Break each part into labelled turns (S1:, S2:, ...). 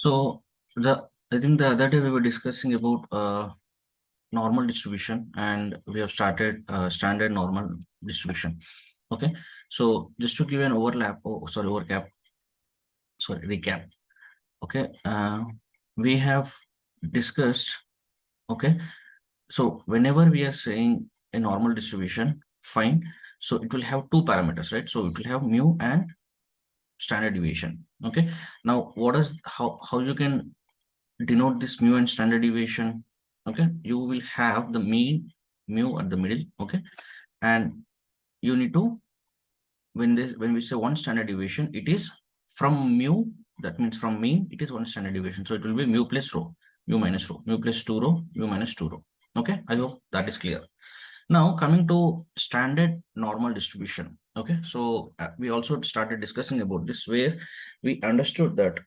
S1: So I think the other day we were discussing about normal distribution, and we have started standard normal distribution. Okay, so just to give an recap. Okay, we have discussed. Okay, so whenever we are saying a normal distribution, fine. So it will have two parameters, right? So it will have mu and standard deviation. Okay, now what is how you can denote this mu and standard deviation? Okay, you will have the mean mu at the middle. Okay, and you need to, when we say one standard deviation, it is from mu, that means from mean it is one standard deviation, so it will be mu plus rho, mu minus rho, mu plus 2 rho, mu minus 2 rho. Okay, I hope that is clear. Now coming to standard normal distribution. Okay, so we also started discussing about this, where we understood that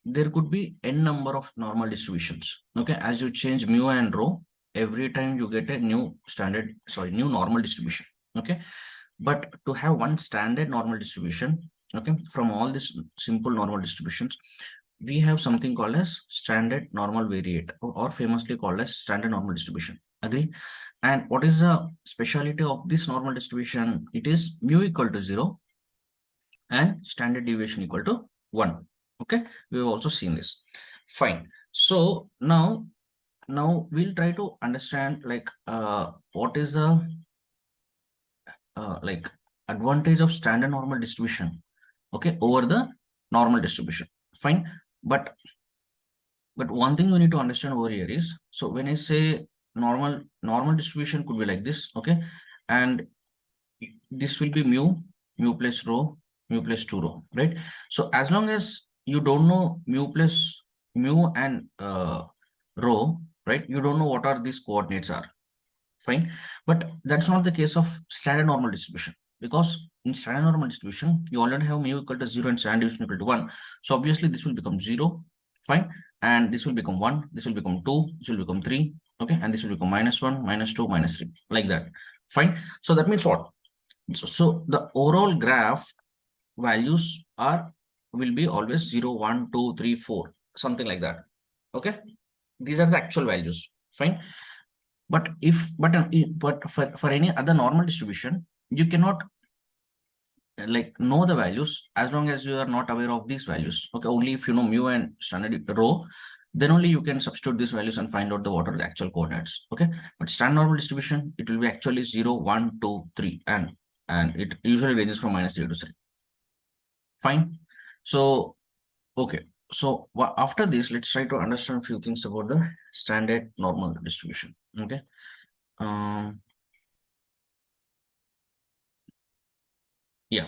S1: there could be n number of normal distributions. Okay, as you change mu and rho, every time you get a new normal distribution. Okay, but to have one standard normal distribution, okay, from all these simple normal distributions, we have something called as standard normal variate, or famously called as standard normal distribution. Agree? And what is the speciality of this normal distribution? It is mu equal to 0 and standard deviation equal to 1. Okay, we have also seen this. Fine. So now we'll try to understand like what is the like advantage of standard normal distribution, okay, over the normal distribution. Fine. But one thing we need to understand over here is, so when I say normal distribution could be like this, okay, and this will be mu plus rho, mu plus 2 rho, right? So as long as you don't know mu and rho, right, you don't know what are these coordinates are. Fine, but that's not the case of standard normal distribution, because in standard normal distribution you already have mu equal to 0 and standard deviation equal to 1. So obviously this will become 0. Fine, and this will become 1, this will become 2, this will become 3. Okay, and this will become -1, -2, -3, like that. Fine, so that means what? So the overall graph values will be always 0, 1, 2, 3, 4, something like that. Okay, these are the actual values. Fine, but for any other normal distribution, you cannot like know the values as long as you are not aware of these values. Okay, only if you know mu and standard rho, then only you can substitute these values and find out what are the actual coordinates. Okay, but standard normal distribution, it will be actually 0, 1, 2, 3, and it usually ranges from -3 to 3. Fine. So okay, so after this, let's try to understand a few things about the standard normal distribution. Okay, yeah,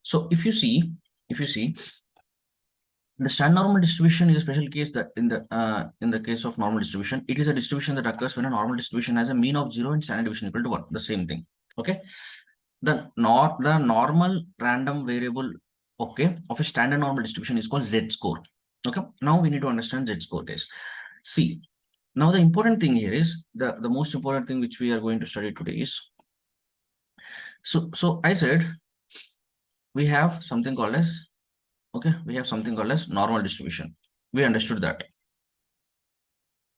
S1: so if you see the standard normal distribution is a special case that in the case of normal distribution, it is a distribution that occurs when a normal distribution has a mean of 0 and standard deviation equal to 1. The same thing. Okay, the normal random variable, okay, of a standard normal distribution is called z-score. Okay, now we need to understand z-score case. See, now the important thing here is the most important thing which we are going to study today is, so I said we have something called as, okay, we have something called as normal distribution. We understood that.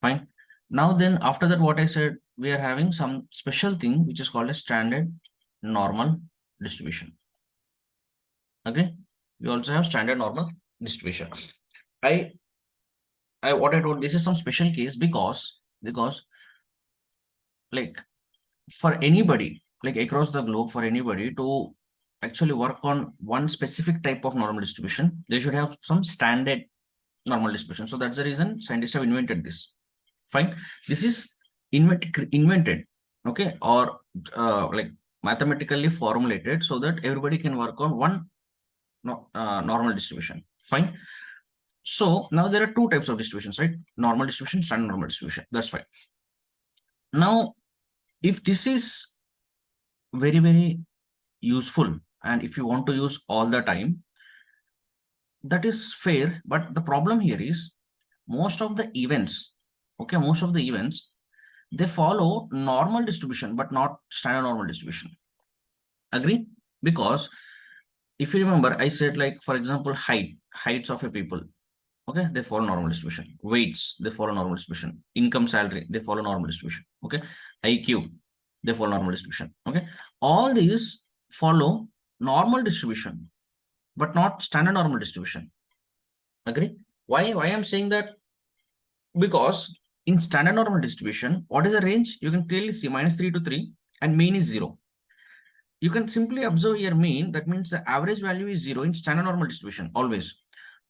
S1: Fine. Now then, after that, what I said, we are having some special thing which is called a standard normal distribution. Okay, we also have standard normal distribution. What I told, this is some special case because like for anybody, like across the globe, for anybody to actually work on one specific type of normal distribution, they should have some standard normal distribution. So that's the reason scientists have invented this. Fine, this is invented, okay, or like mathematically formulated so that everybody can work on one normal distribution. Fine, so now there are two types of distributions, right? Normal distribution, standard normal distribution. That's fine. Now if this is very useful, and if you want to use all the time, that is fair, but the problem here is most of the events, okay, most of the events, they follow normal distribution but not standard normal distribution. Agree? Because if you remember, I said, like, for example, heights of a people, Okay, they follow normal distribution. Weights, they follow normal distribution. Income, salary, they follow normal distribution. Okay, IQ, they follow normal distribution. Okay, all these follow normal distribution, but not standard normal distribution. Agree? Why I'm saying that? Because in standard normal distribution, what is the range? You can clearly see -3 to 3 and mean is 0. You can simply observe your mean. That means the average value is 0 in standard normal distribution always.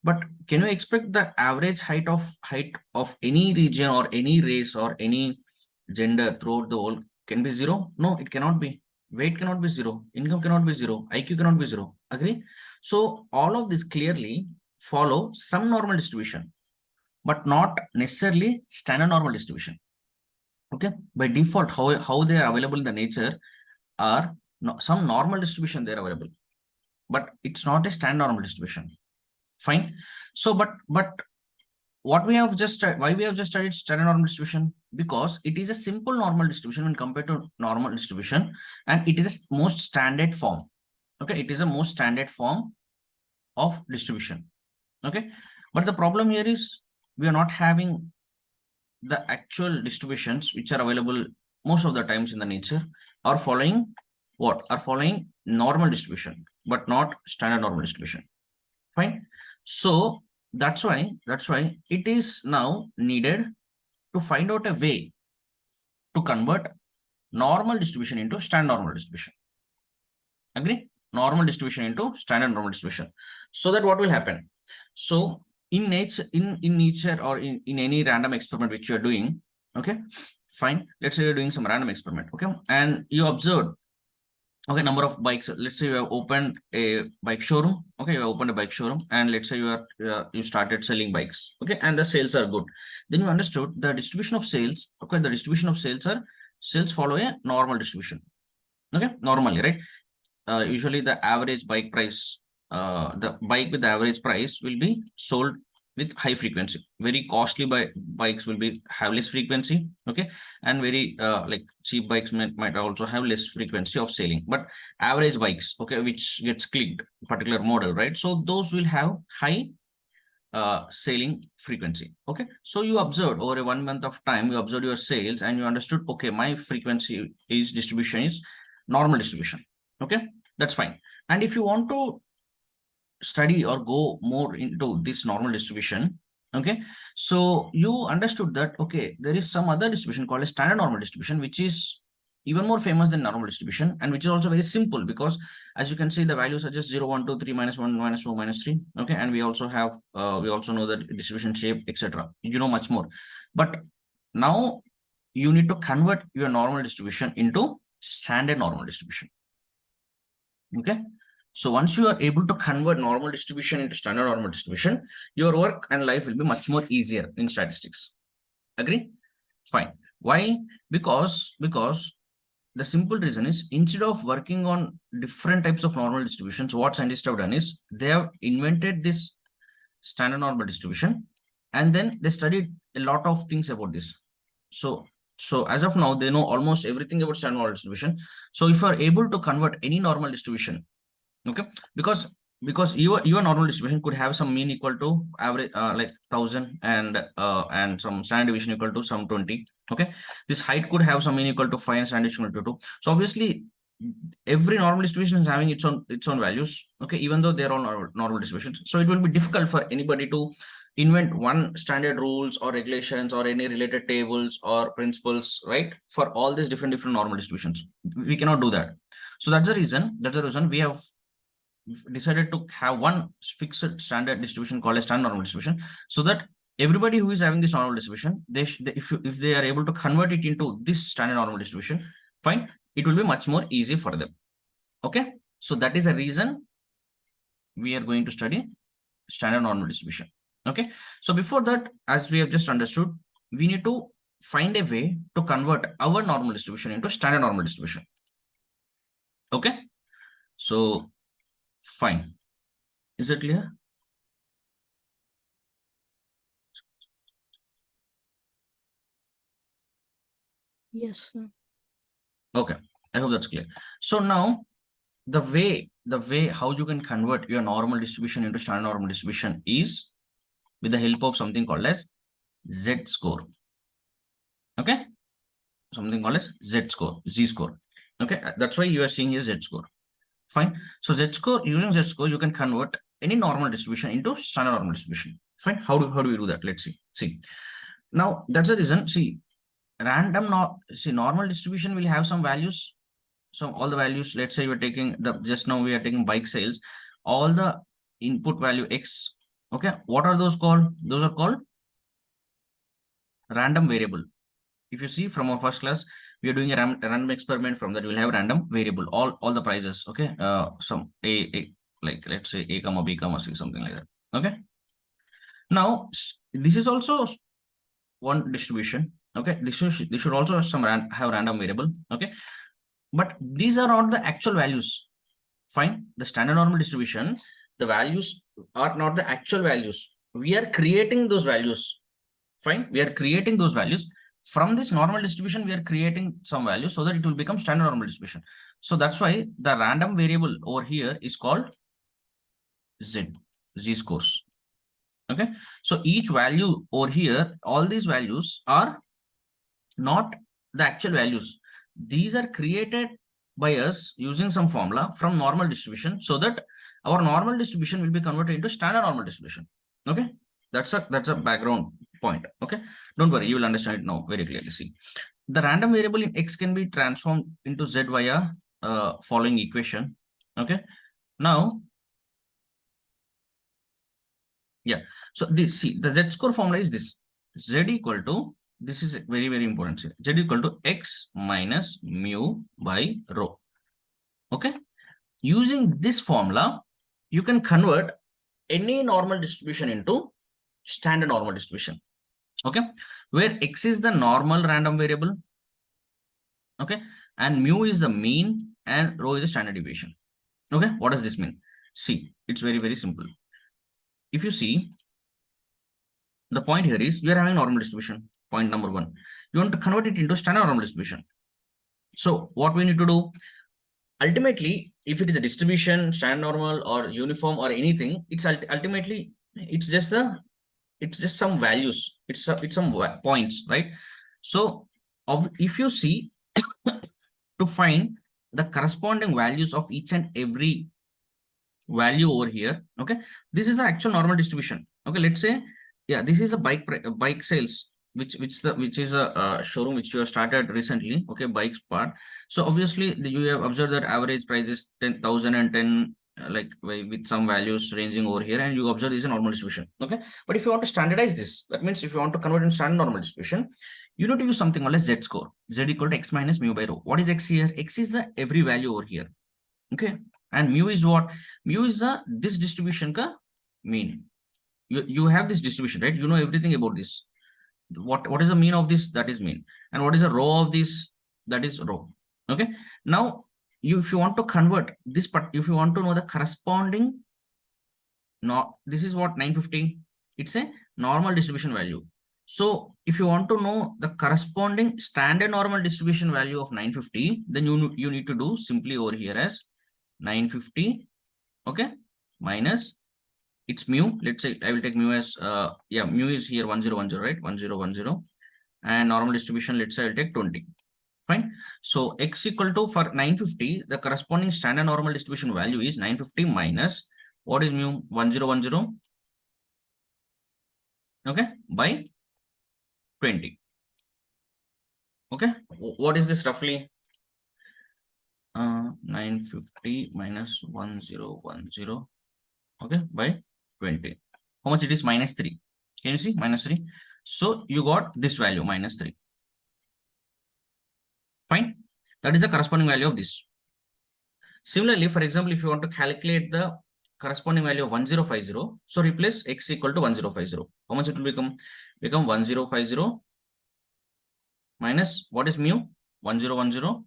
S1: But can you expect the average height of any region or any race or any gender throughout the whole can be 0? No, it cannot be. Weight cannot be 0. Income cannot be 0. IQ cannot be 0. Agree? So all of this clearly follow some normal distribution, but not necessarily standard normal distribution. Okay, by default, how they are available in the nature are some normal distribution they are available, but it's not a standard normal distribution. Fine. So, but what we have just why we have just studied standard normal distribution? Because it is a simple normal distribution when compared to normal distribution, and it is a most standard form. Okay, it is a most standard form of distribution. Okay, but the problem here is we are not having the actual distributions which are available most of the times in the nature are following what? Are following normal distribution, but not standard normal distribution. Fine. So that's why it is now needed to find out a way to convert normal distribution into standard normal distribution. Agree? Normal distribution into standard normal distribution. So that what will happen? So in nature or in any random experiment which you are doing, okay, fine. Let's say you're doing some random experiment, okay, and you observe, okay, number of bikes. Let's say you have opened a bike showroom. Okay, you have opened a bike showroom, and let's say you started selling bikes. Okay, and the sales are good. Then you understood the distribution of sales. Okay, the distribution of sales follow a normal distribution. Okay, normally, right? Usually the average bike price, the bike with the average price will be sold with high frequency. Very costly bikes will be have less frequency. Okay, and very like cheap bikes might also have less frequency of selling. But average bikes, okay, which gets clicked, particular model, right? So those will have high selling frequency. Okay, so you observed over a 1 month of time, you observed your sales and you understood, okay, my frequency is distribution is normal distribution. Okay, that's fine. And if you want to study or go more into this normal distribution, okay, so you understood that, okay, there is some other distribution called a standard normal distribution, which is even more famous than normal distribution, and which is also very simple because as you can see the values are just 0, 1, 2, 3, -1, -4, -3. Okay, and we also have we also know the distribution shape, etc. You know much more, but now you need to convert your normal distribution into standard normal distribution. Okay, so once you are able to convert normal distribution into standard normal distribution, your work and life will be much more easier in statistics. Agree? Fine. Why? Because the simple reason is instead of working on different types of normal distributions, what scientists have done is they have invented this standard normal distribution, and then they studied a lot of things about this. So as of now, they know almost everything about standard normal distribution. So if you are able to convert any normal distribution, okay, because your normal distribution could have some mean equal to average like 1000 and some standard deviation equal to some 20. Okay, this height could have some mean equal to 5 and standard deviation equal to 2. So obviously every normal distribution is having its own values. Okay, even though they're all normal distributions, so it will be difficult for anybody to invent one standard rules or regulations or any related tables or principles, right, for all these different normal distributions. We cannot do that. So that's the reason we have decided to have one fixed standard distribution called a standard normal distribution, so that everybody who is having this normal distribution, if they are able to convert it into this standard normal distribution, fine, it will be much more easy for them. Okay, so that is a reason we are going to study standard normal distribution. Okay, so before that, as we have just understood, we need to find a way to convert our normal distribution into standard normal distribution. Okay, so fine. Is it clear?
S2: Yes, sir.
S1: Okay, I hope that's clear. So now the way how you can convert your normal distribution into standard normal distribution is with the help of something called as Z score. Okay, something called as Z score. Okay, that's why you are seeing here Z score. Fine. So Z score, using Z score, you can convert any normal distribution into standard normal distribution. Fine. How do we do that? Let's see. See, now that's the reason. See, normal distribution will have some values. So all the values, let's say you're taking just now we are taking bike sales, all the input value X. Okay, what are those called? Those are called random variable. If you see from our first class, we are doing a random experiment. From that we'll have random variable, all the prices. Okay, some a like let's say a comma b comma c, something like that. Okay, now this is also one distribution. Okay, this should also have random variable. Okay, but these are not the actual values. Fine, the standard normal distribution, the values are not the actual values. We are creating those values. Fine, we are creating those values. From this normal distribution, we are creating some value so that it will become standard normal distribution. So that's why the random variable over here is called Z scores. Okay, so each value over here, all these values are not the actual values. These are created by us using some formula from normal distribution so that our normal distribution will be converted into standard normal distribution. Okay, that's a background point. Okay, don't worry, you will understand it now very clearly. See, the random variable in X can be transformed into Z via following equation. Okay, now yeah, so this, see, the Z score formula is this: Z equal to, this is very, very important. Z equal to X minus mu by rho. Okay, using this formula, you can convert any normal distribution into standard normal distribution. Okay, where X is the normal random variable. Okay, and mu is the mean and rho is the standard deviation. Okay, what does this mean? See, it's very, very simple. If you see, the point here is we are having normal distribution. Point number one, you want to convert it into standard normal distribution. So what we need to do, ultimately, if it is a distribution, standard normal or uniform or anything, it's ultimately it's just some values. It's some points, right? So if you see to find the corresponding values of each and every value over here, okay, this is the actual normal distribution. Okay, let's say, yeah, this is a bike sales, which is a showroom which you have started recently. Okay, bikes part. So obviously you have observed that average price is 10,000 and 10, like with some values ranging over here, and you observe this is a normal distribution. Okay, but if you want to standardize this, that means if you want to convert in standard normal distribution, you need to use something called as Z score. Z equal to X minus mu by rho. What is X here? X is the every value over here. Okay, and mu is what? Mu is this distribution ka mean. You have this distribution, right? You know everything about this. What is the mean of this? That is mean. And what is the row of this? That is row. Okay, now if you want to convert this, but if you want to know the corresponding, no, this is what 950, it's a normal distribution value. So if you want to know the corresponding standard normal distribution value of 950, then you need to do simply over here as 950, okay, minus its mu. Let's say I will take mu as yeah, mu is here 1010, right? 1010, and normal distribution, let's say I'll take 20. Fine. So X equal to, for 950, the corresponding standard normal distribution value is 950 minus, what is mu? 1010, okay, by 20. Okay, what is this roughly? 950 minus 1010, okay, by 20. How much it is? Minus 3. Can you see? Minus 3. So you got this value, minus 3. Fine. That is the corresponding value of this. Similarly, for example, if you want to calculate the corresponding value of 1050, so replace X equal to 1050. How much it will become? Become 1050 minus, what is mu? 1010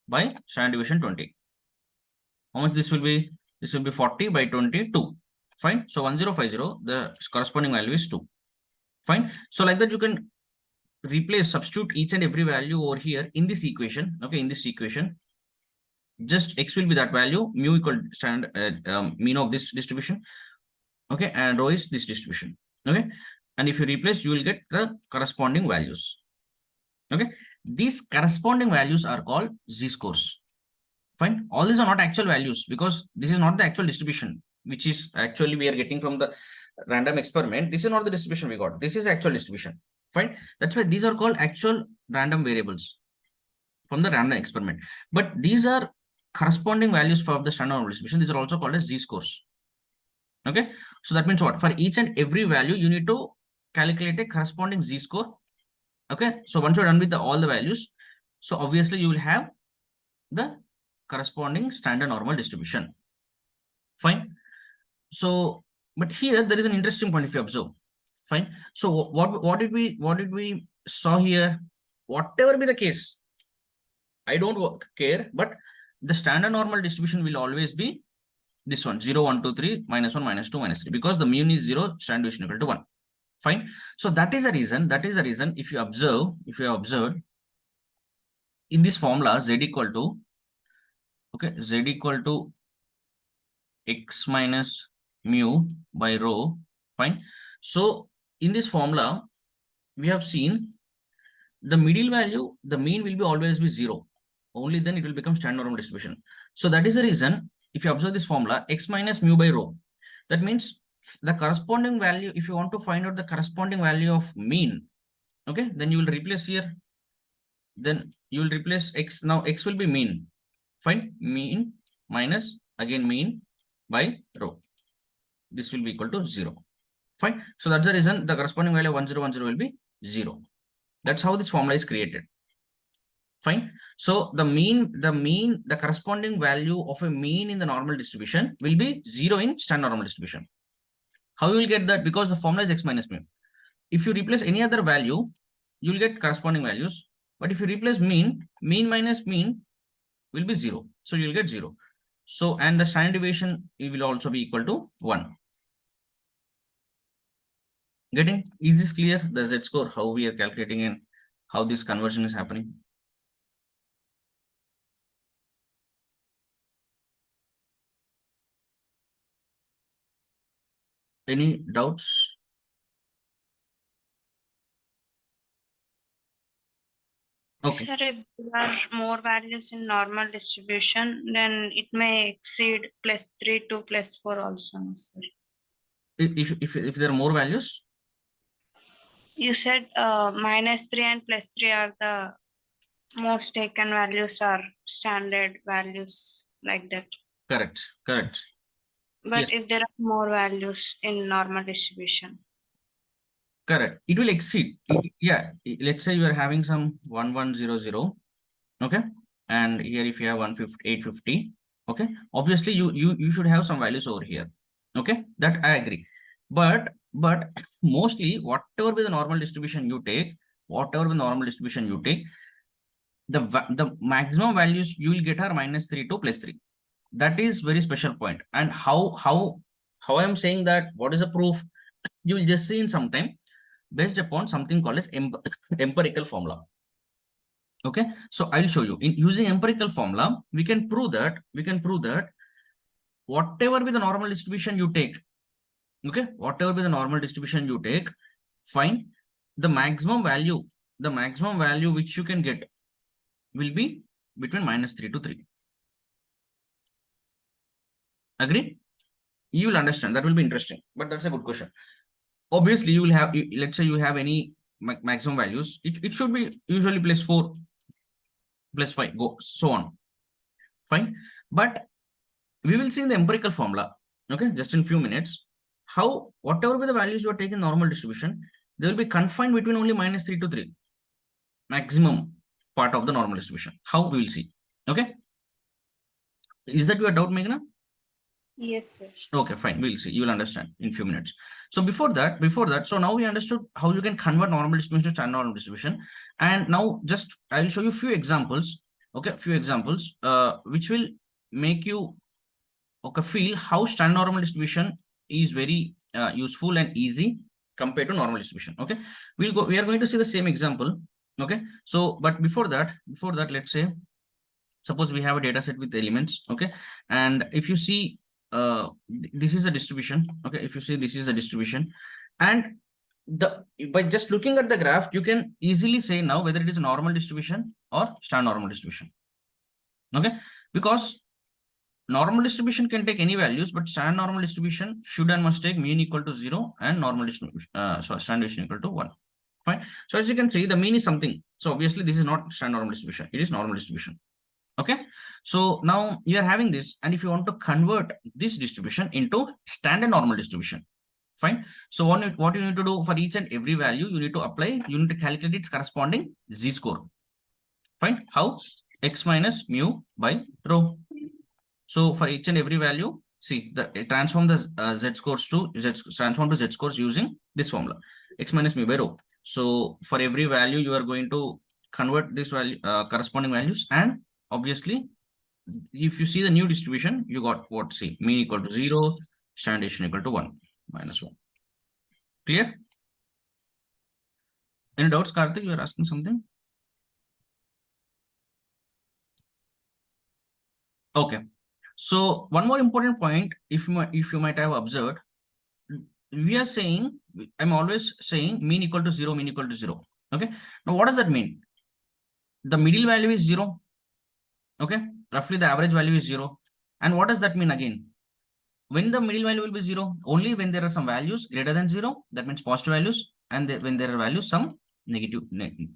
S1: by standard deviation 20. How much this will be? This will be 40 by 22. Fine. So 1050, the corresponding value is 2. Fine. So like that, you can replace, substitute each and every value over here in this equation. Okay, in this equation, just X will be that value, mu equal standard mean of this distribution. Okay, and rho is this distribution. Okay, and if you replace, you will get the corresponding values. Okay, these corresponding values are called z-scores. Fine, all these are not actual values because this is not the actual distribution, which is actually we are getting from the random experiment. This is not the distribution we got. This is actual distribution. Fine, that's why these are called actual random variables from the random experiment. But these are corresponding values for the standard normal distribution. These are also called as z-scores. Okay, so that means what? For each and every value, you need to calculate a corresponding z-score. Okay, so once you're done with all the values, so obviously you will have the corresponding standard normal distribution. Fine. So, but here there is an interesting point if you observe. Fine. So what did we saw here? Whatever be the case, I don't care, but the standard normal distribution will always be this one 0, 1, 2, 3, -1, -2, -3, because the mean is 0, standard deviation equal to 1. Fine. So that is the reason. That is the reason. If you have observed in this formula, z equal to z equal to x minus mu by rho. Fine. So in this formula, we have seen the middle value, the mean will be always be 0. Only then it will become standard normal distribution. So that is the reason. If you observe this formula, x minus mu by rho, that means the corresponding value. If you want to find out the corresponding value of mean, okay, then you will replace here. Then you will replace x. Now x will be mean. Fine, mean minus again mean by rho. This will be equal to 0. Fine. So that's the reason the corresponding value of 1010 will be 0. That's how this formula is created. Fine. So the corresponding value of a mean in the normal distribution will be 0 in standard normal distribution. How you will get that? Because the formula is x minus mu. If you replace any other value, you will get corresponding values. But if you replace mean minus mean will be 0. So you will get 0. So, and the standard deviation will also be equal to 1. Getting? Is this clear? The z-score, how we are calculating and how this conversion is happening? Any doubts? Okay.
S3: Sir, if there are more values in normal distribution, then it may exceed +3 to +4 also, no, sir.
S1: If there are more values?
S3: You said -3 and +3 are the most taken values are standard values like that.
S1: Correct. Correct.
S3: But
S1: Yes.
S3: if there are more values in normal distribution,
S1: Correct. It will exceed. Yeah. Let's say you are having some 1100. Okay. And here if you have 150, 850. Okay. Obviously you should have some values over here. Okay. That I agree. But mostly whatever be the normal distribution you take, the maximum values you will get are -3 to +3. That is very special point. And how I am saying that, what is the proof? You will just see in some time, based upon something called as empirical formula. Okay, so I'll show you. In using empirical formula, we can prove that whatever be the normal distribution you take, okay, whatever be the normal distribution you take, fine, the maximum value which you can get will be between -3 to 3. Agree? You will understand. That will be interesting. But that's a good question. Obviously, you will have, let's say you have any maximum values. It should be usually +4, +5, go so on. Fine. But we will see in the empirical formula, okay, just in few minutes, how whatever be the values you are taking normal distribution, they will be confined between only -3 to 3, maximum part of the normal distribution. How we will see. Okay. Is that your doubt, Meghna?
S3: yes, sir.
S1: Okay, fine. We'll see. You will understand in few minutes. So before that, so now we understood how you can convert normal distribution to standard normal distribution. And now just I will show you few examples. Okay, few examples which will make you feel how standard normal distribution is very useful and easy compared to normal distribution. Okay, we are going to see the same example. Okay, so but before that, let's say suppose we have a data set with elements. Okay, and if you see this is a distribution. Okay, if you see, this is a distribution, and by just looking at the graph, you can easily say now whether it is a normal distribution or standard normal distribution. Okay, because normal distribution can take any values, but standard normal distribution should and must take mean equal to 0 and normal distribution, standard deviation equal to 1. Fine. So as you can see, the mean is something. So obviously this is not standard normal distribution, it is normal distribution. Okay, so now you are having this, and if you want to convert this distribution into standard normal distribution, fine. So what you need to do for each and every value, you need to calculate its corresponding z-score. Fine. How? X minus mu by rho. So for each and every value, see, transform the z-scores to z-scores using this formula, x minus mu by rho. So for every value, you are going to convert this value, corresponding values, and obviously, if you see the new distribution, you got what? See, mean equal to 0, standard deviation equal to 1 minus 1. Clear? Any doubts, Karthik? You are asking something? Okay. So one more important point, if you might have observed, we are saying, I'm always saying mean equal to 0, mean equal to 0. Okay. Now what does that mean? The middle value is 0. Okay. Roughly the average value is 0. And what does that mean again? When the middle value will be 0, only when there are some values greater than 0, that means positive values, and when there are values some negative,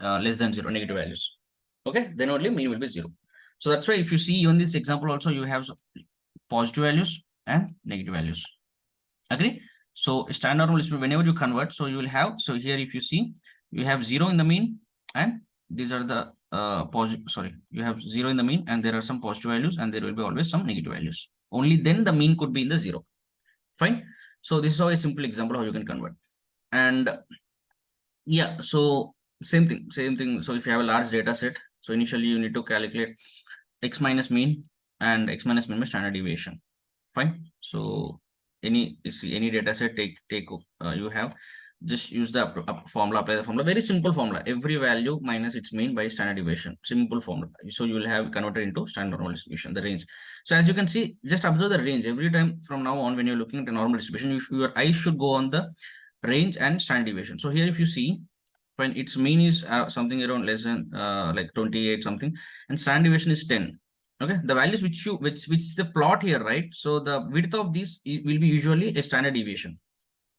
S1: less than 0, negative values. Okay, then only mean will be 0. So that's why if you see even this example also, you have positive values and negative values. Agree? So standard normal distribution, whenever you convert, so you will have, so here if you see, you have 0 in the mean, and these are the you have 0 in the mean, and there are some positive values, and there will be always some negative values. Only then the mean could be in the 0. Fine. So this is a simple example how you can convert. And yeah, so same thing. So if you have a large data set, so initially you need to calculate x minus mean and x minus mean by standard deviation. Fine. So any data set you have, just use the formula, apply the formula, very simple formula, every value minus its mean by standard deviation, simple formula. So you will have converted into standard normal distribution, the range. So as you can see, just observe the range every time from now on. When you're looking at a normal distribution, your eyes should go on the range and standard deviation. So here if you see, when its mean is something around less than like 28 something, and standard deviation is 10. Okay, the values which the plot here, right? So the width of this will be usually a standard deviation.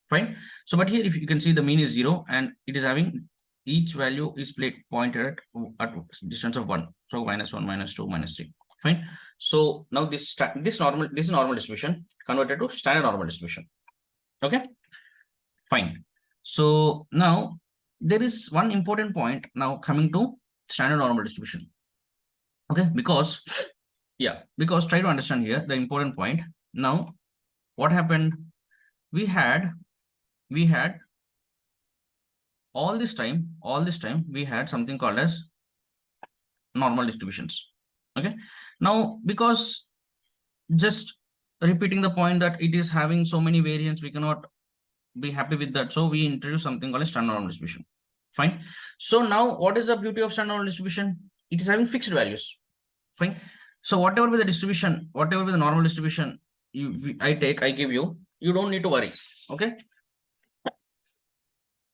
S1: Fine. So but here if you can see, the mean is 0, and it is having each value is pointed at distance of 1. So minus 1, minus 2, minus 3. Fine. So now this is normal distribution converted to standard normal distribution. Okay. Fine. So now there is one important point now coming to standard normal distribution. Okay, because try to understand here the important point. Now what happened? We had all this time we had something called as normal distributions. Okay, now because just repeating the point that it is having so many variants, we cannot be happy with that, so we introduce something called as standard normal distribution. Fine. So now what is the beauty of standard normal distribution? It is having fixed values. Fine. So whatever be the distribution, whatever be the normal distribution I give you, you don't need to worry. Okay,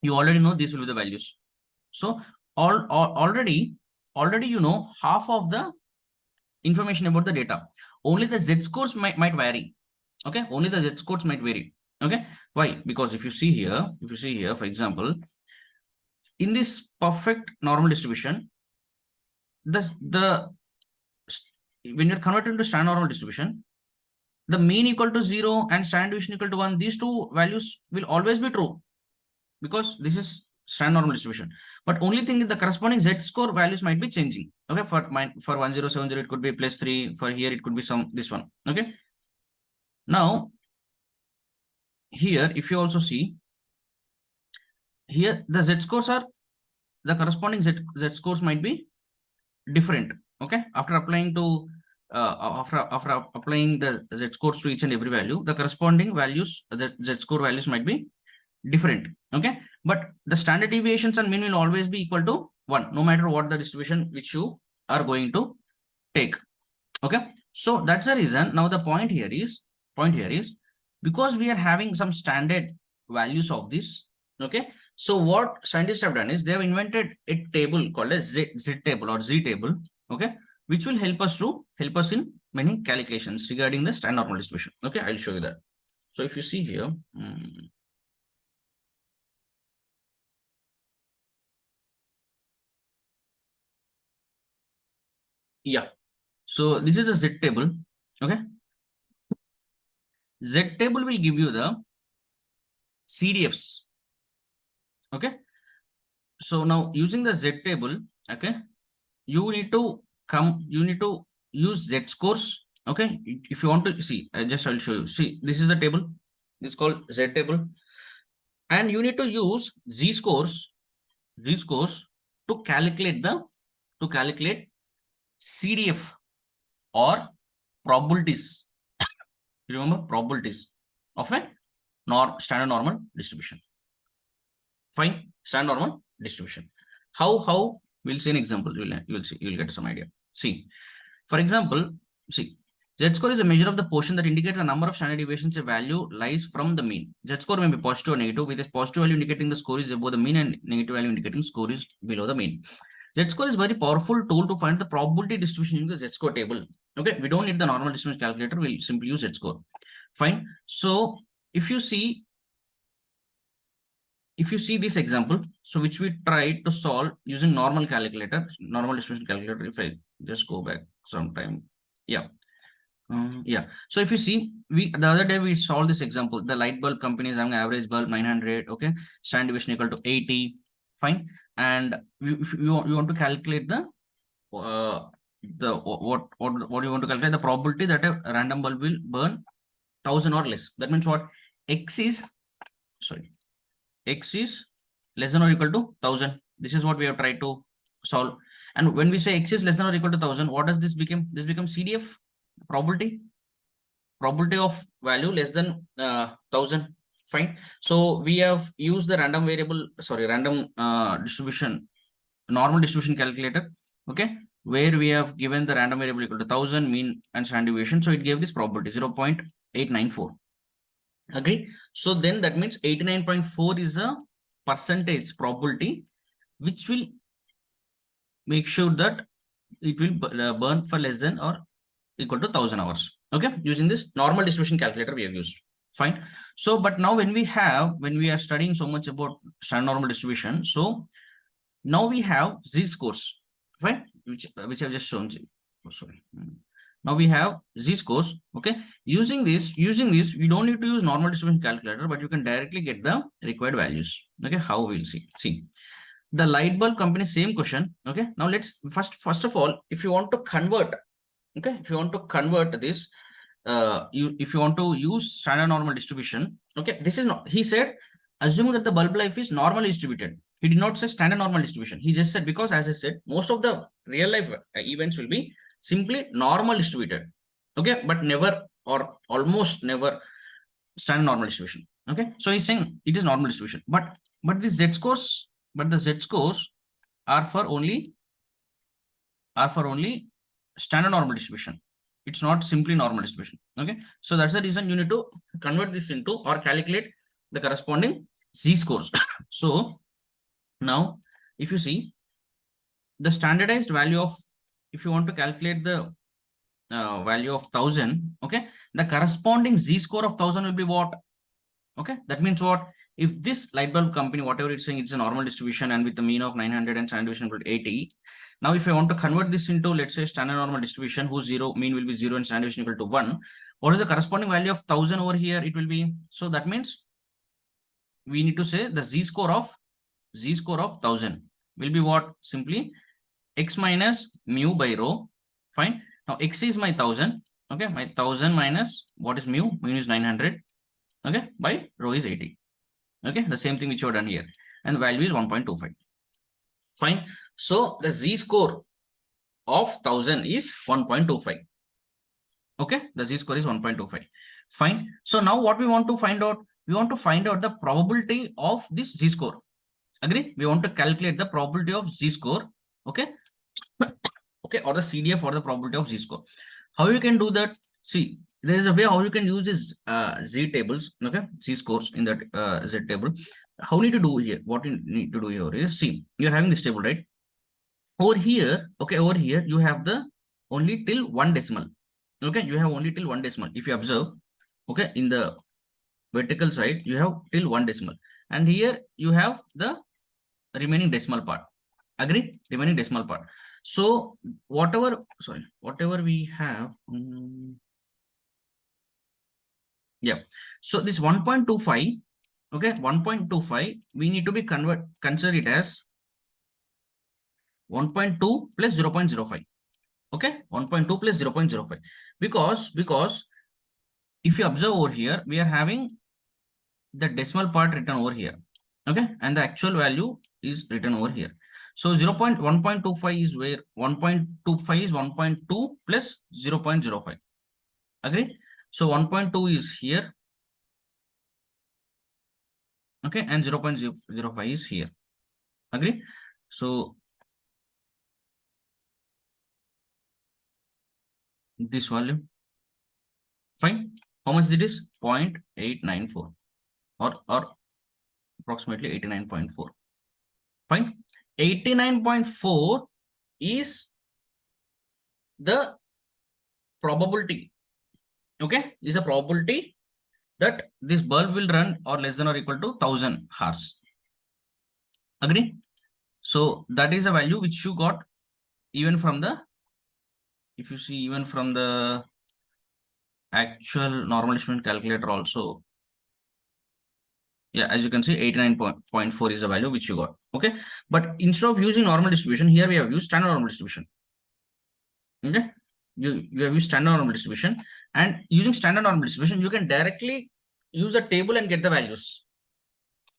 S1: you already know these will be the values. So already you know half of the information about the data. Only the z-scores might vary. Okay, only the z-scores might vary. Okay, why? Because if you see here, for example, in this perfect normal distribution, when you're converted into standard normal distribution, the mean equal to 0 and standard deviation equal to 1, these two values will always be true, because this is standard normal distribution. But only thing is the corresponding z-score values might be changing. Okay, for 1070 it could be +3, for here it could be this one. Okay, now here if you also see, here the z-scores are, the corresponding z-scores might be different. Okay, after applying the z-scores to each and every value, the corresponding values, the z-score values might be different. Okay, but the standard deviations and mean will always be equal to 1, no matter what the distribution which you are going to take. Okay, so that's the reason. Now the point here is, point here is because we are having some standard values of this. Okay, so what scientists have done is they have invented a table called a Z table or Z table. Okay, which will help us in many calculations regarding the standard normal distribution. Okay, I'll show you that. So if you see here, yeah, so this is a Z table. Okay, Z table will give you the CDFs. Okay, so now using the Z table, okay, you need to use Z scores. Okay, if you want to see, I'll show you. See, this is a table. This is called Z table, and you need to use Z scores to calculate CDF or probabilities. You remember probabilities of a standard normal distribution. Fine, standard normal distribution. How we'll see an example. You'll get some idea. See, for example, see, Z-score is a measure of the portion that indicates the number of standard deviations a value lies from the mean. Z-score may be positive or negative, with a positive value indicating the score is above the mean and negative value indicating score is below the mean. Z-score is a very powerful tool to find the probability distribution in the Z-score table. Okay, we don't need the normal distribution calculator. We'll simply use Z-score. Fine. So if you see this example, so which we tried to solve using normal distribution calculator. If I just go back sometime, yeah. So if you see, the other day we solved this example. The light bulb company is having average bulb 900. Okay, standard deviation equal to 80. Fine, and if you want to calculate the what you want to calculate the probability that a random bulb will burn 1000 or less. That means what? X is less than or equal to 1000. This is what we have tried to solve. And when we say X is less than or equal to 1000, what does this become? This becomes CDF probability of value less than 1000. Fine. So we have used the random distribution, normal distribution calculator. Okay, where we have given the random variable equal to 1000, mean and standard deviation. So it gave this probability 0.894. Agree? So then that means 89.4 is a percentage probability which will make sure that it will burn for less than or equal to 1000 hours. Okay, using this normal distribution calculator we have used. Fine. So but now when we are studying so much about standard normal distribution, so now we have Z scores, right, which I've just shown you. Oh, sorry. Now we have Z scores. Okay, using this we don't need to use normal distribution calculator, but you can directly get the required values. Okay, how we'll see the light bulb company, same question. Okay, now let's first of all, if you want to convert, okay, if you want to convert this, if you want to use standard normal distribution, okay, this is not, he said assuming that the bulb life is normally distributed. He did not say standard normal distribution. He just said, because as I said, most of the real life events will be simply normal distributed. Okay, but never or almost never standard normal distribution. Okay, so he's saying it is normal distribution, but the Z scores are for only standard normal distribution. It's not simply normal distribution. Okay, so that's the reason you need to convert this into or calculate the corresponding Z scores. So now if you see the standardized value of, if you want to calculate the value of 1000, okay, the corresponding Z score of 1000 will be what? Okay, that means what? If this light bulb company, whatever it's saying, it's a normal distribution and with the mean of 900 and standard deviation equal to 80. Now, if I want to convert this into, let's say, standard normal distribution, whose mean will be 0 and standard deviation equal to 1, what is the corresponding value of 1000 over here? It will be, so that means we need to say the Z score of 1000 will be what? Simply X minus mu by rho. Fine. Now X is my 1000. Okay, my 1000 minus what is mu? Mu is 900. Okay, by rho is 80. Okay, the same thing which you have done here, and the value is 1.25. Fine. So the Z score of 1000 is 1.25. Okay, the Z score is 1.25. Fine. So now what we want to find out? We want to find out the probability of this Z score. Agree? We want to calculate the probability of Z score. Okay. Okay, or the CDF or the probability of Z score. How you can do that? See, there is a way how you can use this Z tables, okay, Z scores in that Z table. How you need to do here? What you need to do here is, see, you're having this table, right? Over here, okay, over here you have the only till 1 decimal. Okay, you have only till 1 decimal. If you observe, okay, in the vertical side, you have till 1 decimal. And here you have the remaining decimal part. Agree? Remaining decimal part. So whatever, sorry, whatever we have, yeah. So this 1.25, okay, 1.25, we need to be consider it as 1.2 plus 0.05. Okay, 1.2 plus 0.05. Because if you observe over here, we are having the decimal part written over here. Okay, and the actual value is written over here. So 1.25 is where 1.25 is 1.2 plus 0.05. Agree? So 1.2 is here. Okay, and 0.005 is here. Agree? So this value, fine. How much it is? 0.894 or approximately 89.4. Fine. 89.4 is the probability. Okay, is a probability that this bulb will run or less than or equal to 1000 hours. Agree? So that is a value which you got even from the, if you see, even from the actual normal distribution calculator also. Yeah, as you can see, 89.4 is the value which you got. Okay, but instead of using normal distribution, here we have used standard normal distribution. Okay, you have used standard normal distribution, and using standard normal distribution, you can directly use a table and get the values.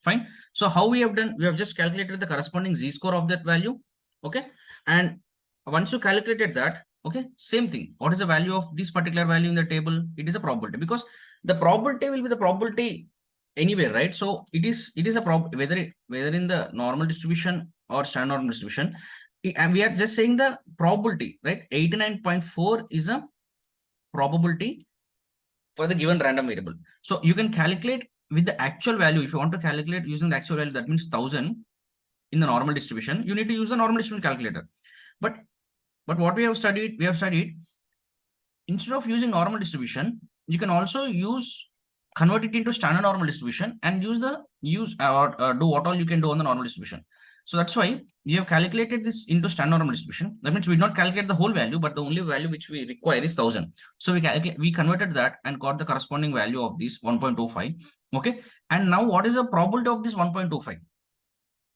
S1: Fine. So how we have done, we have just calculated the corresponding Z-score of that value. Okay, and once you calculated that, okay, same thing. What is the value of this particular value in the table? It is a probability, because the probability will be the probability anywhere, right? So it is a whether in the normal distribution or standard normal distribution, and we are just saying the probability, right? 89.4 is a probability for the given random variable. So you can calculate with the actual value. If you want to calculate using the actual value, that means 1000 in the normal distribution, you need to use the normal distribution calculator. But what we have studied, instead of using normal distribution, you can also convert it into standard normal distribution and do what all you can do on the normal distribution. So that's why we have calculated this into standard normal distribution. That means we did not calculate the whole value, but the only value which we require is 1000. So we converted that and got the corresponding value of this 1.25. Okay, and now what is the probability of this 1.25?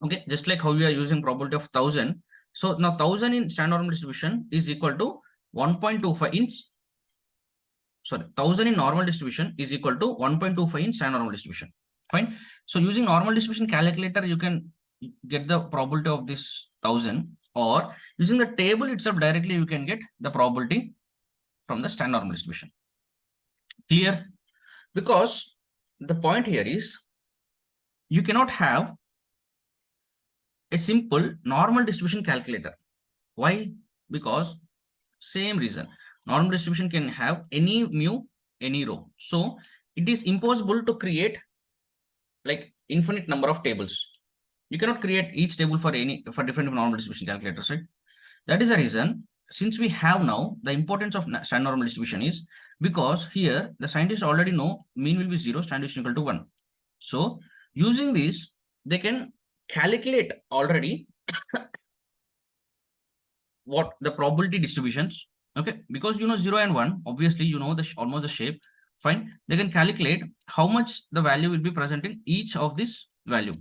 S1: Okay, just like how we are using probability of 1000. So now 1000 in standard normal distribution is equal to 1.25 in 1000 in normal distribution is equal to 1.25 in standard normal distribution. Fine. So using normal distribution calculator, you can get the probability of this 1000, or using the table itself directly, you can get the probability from the standard normal distribution. Clear? Because the point here is, you cannot have a simple normal distribution calculator. Why? Because same reason. Normal distribution can have any mu, any row. So it is impossible to create like infinite number of tables. You cannot create each table for different normal distribution calculators, right? That is the reason, since we have now the importance of standard normal distribution is because here the scientists already know mean will be 0, standard deviation equal to 1. So using this, they can calculate already what the probability distributions. Okay, because 0 and 1, obviously almost the shape. Fine, they can calculate how much the value will be present in each of this value.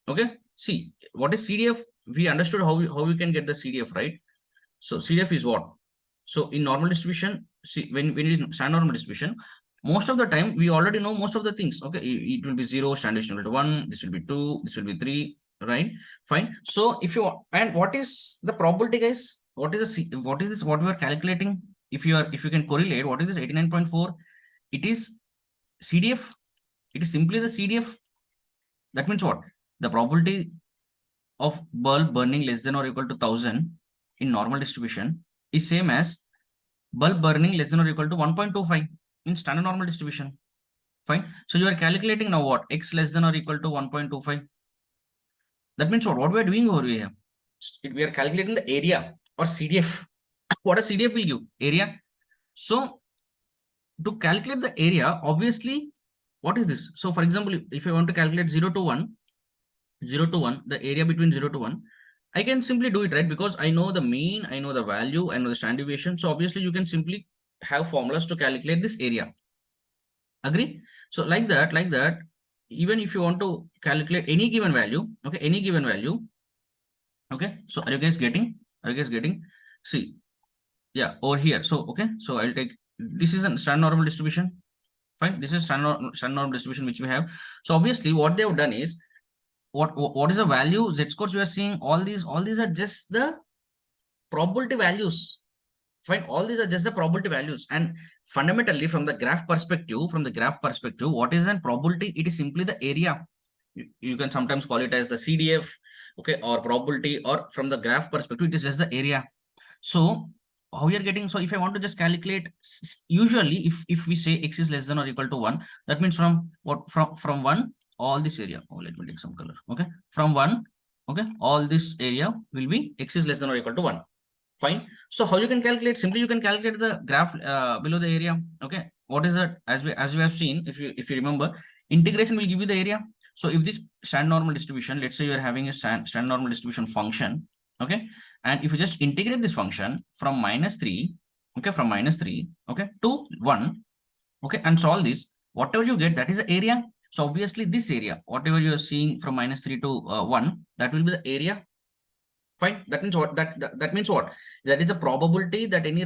S1: Okay, see what is CDF. We understood how we can get the CDF, right? So CDF is what? So in normal distribution, see, when it is standard normal distribution, most of the time we already know most of the things. Okay, it will be 0, standard deviation equal to 1, this will be 2, this will be 3, right? Fine. So if you, and what is the probability, guys? What is this what we are calculating? If you can correlate, what is this 89.4? It is CDF. It is simply the CDF. That means what? The probability of bulb burning less than or equal to 1000 in normal distribution is same as bulb burning less than or equal to 1.25 in standard normal distribution. Fine. So you are calculating now what? X less than or equal to 1.25. That means what we are doing over here? We are calculating the area or CDF. What a CDF will give? Area. So to calculate the area, obviously, what is this? So for example, if I want to calculate 0 to 1, the area between 0 to 1, I can simply do it, right? Because I know the mean, I know the value, I know the standard deviation. So obviously you can simply have formulas to calculate this area. Agree? So like that, even if you want to calculate any given value, okay, any given value, okay. So are you guys getting? See, yeah, over here. So okay, so I'll take, this is a standard normal distribution. Fine, this is standard normal distribution which we have. So obviously what they have done is, what is the value z scores we are seeing? All these are just the probability values. Fine, all these are just the probability values. And fundamentally, from the graph perspective, what is an probability? It is simply the area. You can sometimes call it as the CDF, okay, or probability, or from the graph perspective, it is just the area. So how we are getting? So if I want to just calculate, usually if we say x is less than or equal to 1, that means from what? From 1, all this area. Oh, let me take some color. Okay, from 1, okay, all this area will be x is less than or equal to 1. Fine. So how you can calculate? Simply you can calculate the graph below the area. Okay. What is that? As we have seen, if you remember, integration will give you the area. So if this standard normal distribution, let's say you are having a standard normal distribution function, okay, and if you just integrate this function from -3, okay, okay, to 1, okay, and solve this, whatever you get, that is the area. So obviously this area, whatever you are seeing from -3 to 1, that will be the area. Fine. That means what? That means what? That is the probability that any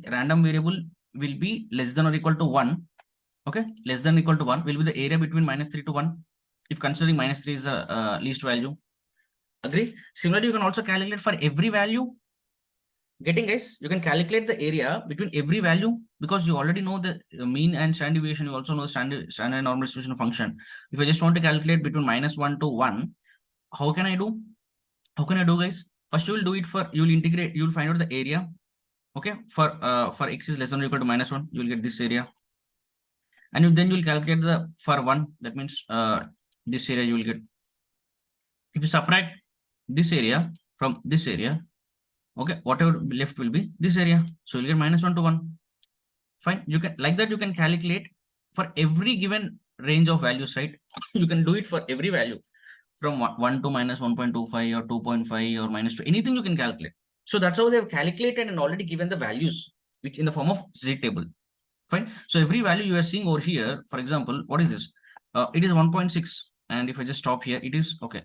S1: random variable will be less than or equal to 1. Okay, less than or equal to 1 will be the area between -3 to 1. If considering -3 is a least value. Agree? Similarly, you can also calculate for every value. Getting, guys? You can calculate the area between every value because you already know the mean and standard deviation. You also know the standard normal distribution function. If I just want to calculate between -1 to 1, how can I do? How can I do, guys? First, you will do it for, you will integrate, you will find out the area. Okay, for x is less than or equal to -1, you will get this area. And then you will calculate the for 1, that means this area you will get. If you subtract this area from this area, okay, whatever left will be this area. So you'll get -1 to 1. Fine. You can, like that, you can calculate for every given range of values, right? You can do it for every value. From 1 to -1.25 or 2.5 or -2, anything you can calculate. So that's how they have calculated and already given the values, which in the form of Z table. Fine. So every value you are seeing over here, for example, what is this? It is 1.6. And if I just stop here, it is okay.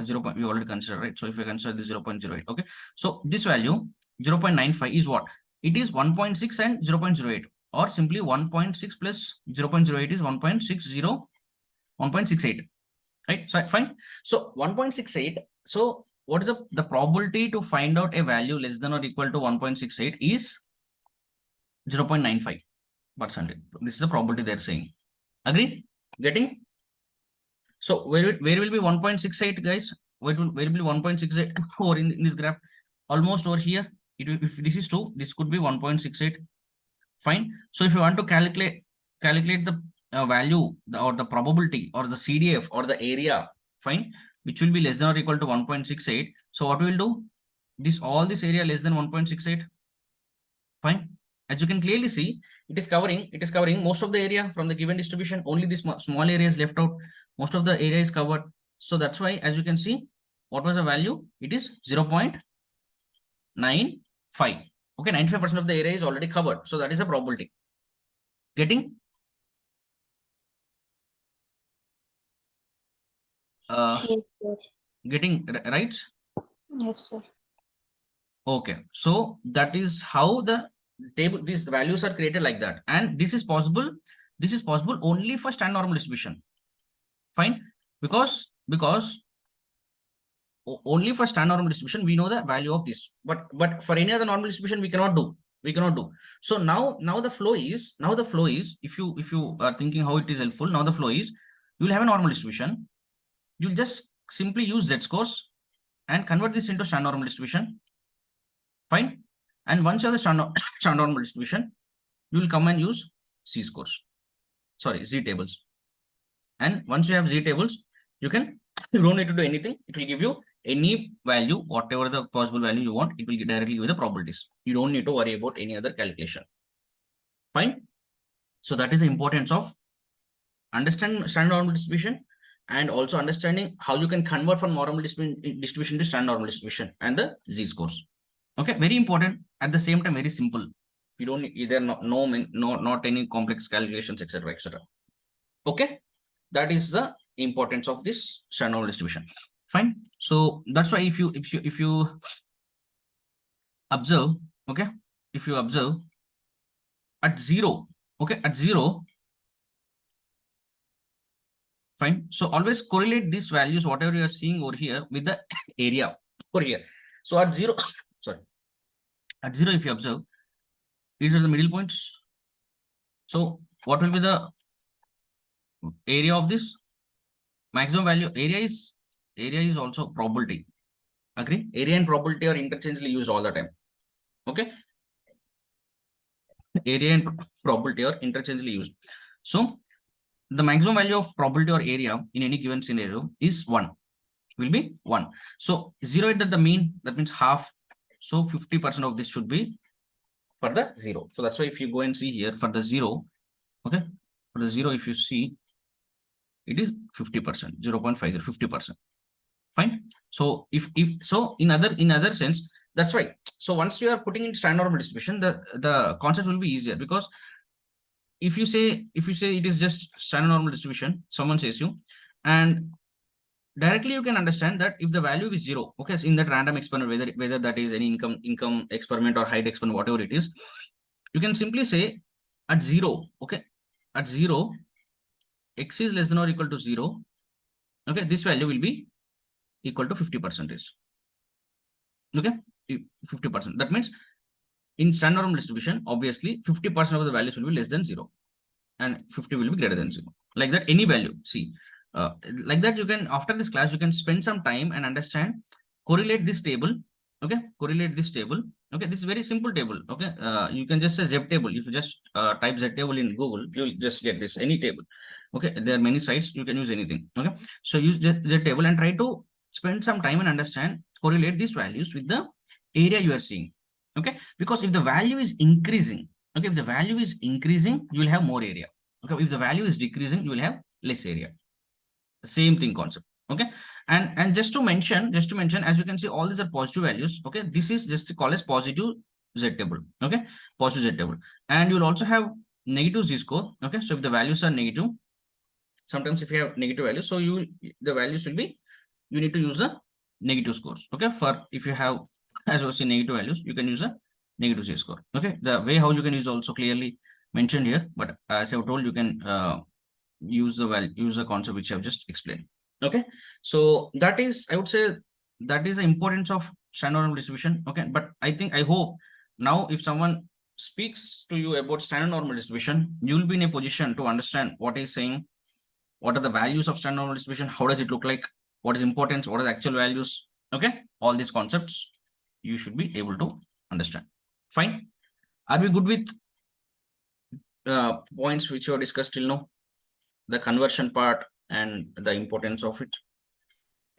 S1: 0. We already considered, right? So if I consider this 0.08, okay. So this value 0.95 is what? It is 1.6 and 0.08, or simply 1.6 plus 0.08 is 1.68. Right, so fine. So 1.68. So what is the probability to find out a value less than or equal to 1.68 is 0.95%. This is the probability they're saying. Agree? Getting? So where will be 1.68, guys? Where will be 1.68 or in this graph? Almost over here. If this is true, this could be 1.68. Fine. So if you want to calculate the value or the probability or the CDF or the area, fine, which will be less than or equal to 1.68. So what we will do? All this area less than 1.68. Fine. As you can clearly see, it is covering most of the area from the given distribution. Only this small area is left out. Most of the area is covered. So that's why, as you can see, what was the value? It is 0.95. Okay, 95% of the area is already covered. So that is a probability. Getting?
S2: Yes, sir.
S1: Getting right?
S2: Yes, sir.
S1: Okay, so that is how the table, these values are created like that. And this is possible only for standard normal distribution. Fine, because only for standard normal distribution we know the value of this, but for any other normal distribution we cannot do. So now the flow is if you are thinking how it is helpful, now the flow is, you will have a normal distribution, you will just simply use Z scores and convert this into standard normal distribution. Fine. And once you have the standard normal distribution, you will come and use Z scores. Sorry, Z tables. And once you have Z tables, you don't need to do anything. It will give you any value, whatever the possible value you want. It will directly give you the probabilities. You don't need to worry about any other calculation. Fine. So that is the importance of understand standard normal distribution and also understanding how you can convert from normal distribution to standard normal distribution and the Z scores. Okay, very important. At the same time, very simple. You don't either not any complex calculations, etc., etc. Okay, that is the importance of this standard normal distribution. Fine. So that's why if you observe, okay, if you observe at 0, okay, at 0. Fine. So always correlate these values, whatever you are seeing over here, with the area over here. So at 0, sorry, at 0, if you observe, these are the middle points. So what will be the area of this? Maximum value. Area is also probability. Agree? Area and probability are interchangeably used all the time. Okay. Area and probability are interchangeably used. So the maximum value of probability or area in any given scenario is 1. Will be 1. So 0 at the mean, that means half. So 50% of this should be for the 0. So that's why if you go and see here for the 0, okay, for the 0, if you see, it is 50%, 0.50, 50%. Fine. So if so in other sense, that's right. So once you are putting in standard normal distribution, the concept will be easier, because if you say it is just standard normal distribution, someone says you, and directly you can understand that if the value is 0, okay, so in that random experiment, whether that is any income experiment or height experiment, whatever it is, you can simply say at 0, okay, at 0, x is less than or equal to 0, okay, this value will be equal to 50%. Okay, 50%. That means in standard normal distribution, obviously 50% of the values will be less than 0 and 50 will be greater than 0. Like that, any value, see, like that, you can, after this class, you can spend some time and understand, correlate this table. Okay, correlate this table. Okay, this is very simple table. Okay, you can just say Z table. If you just type Z table in Google, you'll just get this, any table. Okay, there are many sites, you can use anything. Okay, so use Z table and try to spend some time and understand, correlate these values with the area you are seeing. Okay, because if the value is increasing, okay, if the value is increasing, you will have more area. Okay, if the value is decreasing, you will have less area. Same thing concept. Okay, and just to mention, as you can see, all these are positive values. Okay, this is just called as positive Z table. Okay, positive Z table, and you will also have negative Z score. Okay, so if the values are negative, sometimes if you have negative values, so the values will be, you need to use a negative scores. Okay, for if you have, as I was saying, negative values, you can use a negative Z score. Okay, the way how you can use also clearly mentioned here, but as I've told, you can use the concept which I've just explained. Okay, so that is, I would say, that is the importance of standard normal distribution. Okay, but I hope now if someone speaks to you about standard normal distribution, you will be in a position to understand what he's saying, what are the values of standard normal distribution, how does it look like, what is importance, what are the actual values. Okay, all these concepts you should be able to understand. Fine. Are we good with points which you have discussed till now? The conversion part and the importance of it.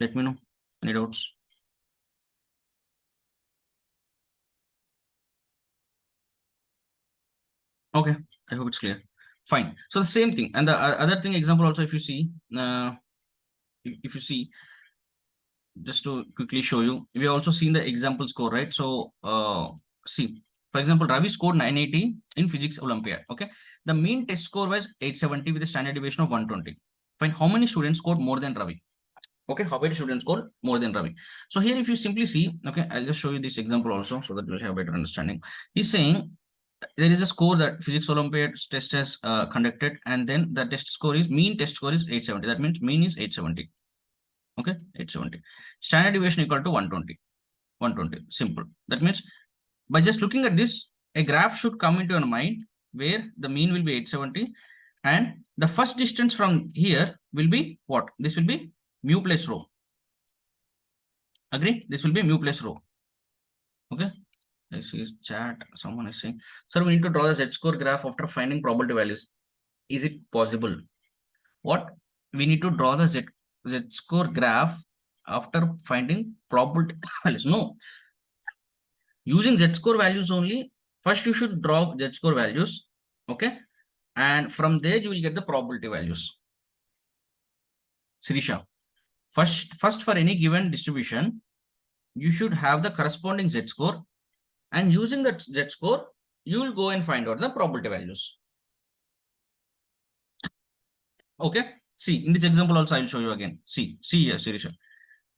S1: Let me know. Any doubts? Okay, I hope it's clear. Fine. So the same thing, and the other thing, example also, if you see, just to quickly show you, we have also seen the example score, right? So see, for example, Ravi scored 980 in physics Olympiad. Okay, the mean test score was 870 with a standard deviation of 120. Fine. How many students scored more than Ravi? Okay, how many students scored more than Ravi? So here, if you simply see, okay, I'll just show you this example also so that you'll have better understanding. He's saying there is a score that physics Olympiad test has conducted, and then the test score is, mean test score is 870. That means mean is 870. Okay, 870. Standard deviation equal to 120. 120. Simple. That means by just looking at this, a graph should come into your mind where the mean will be 870, and the first distance from here will be what? This will be mu plus rho. Agree? This will be mu plus rho. Okay. I see chat. Someone is saying, sir, we need to draw the Z-score graph after finding probability values. Is it possible? What? We need to draw the Z-score graph after finding probability values. No. Using Z-score values only, first you should draw Z-score values. Okay. And from there you will get the probability values. Sirisha, first for any given distribution, you should have the corresponding Z-score, and using that Z-score, you will go and find out the probability values. Okay. See, in this example also, I will show you again. See here, Sirisha.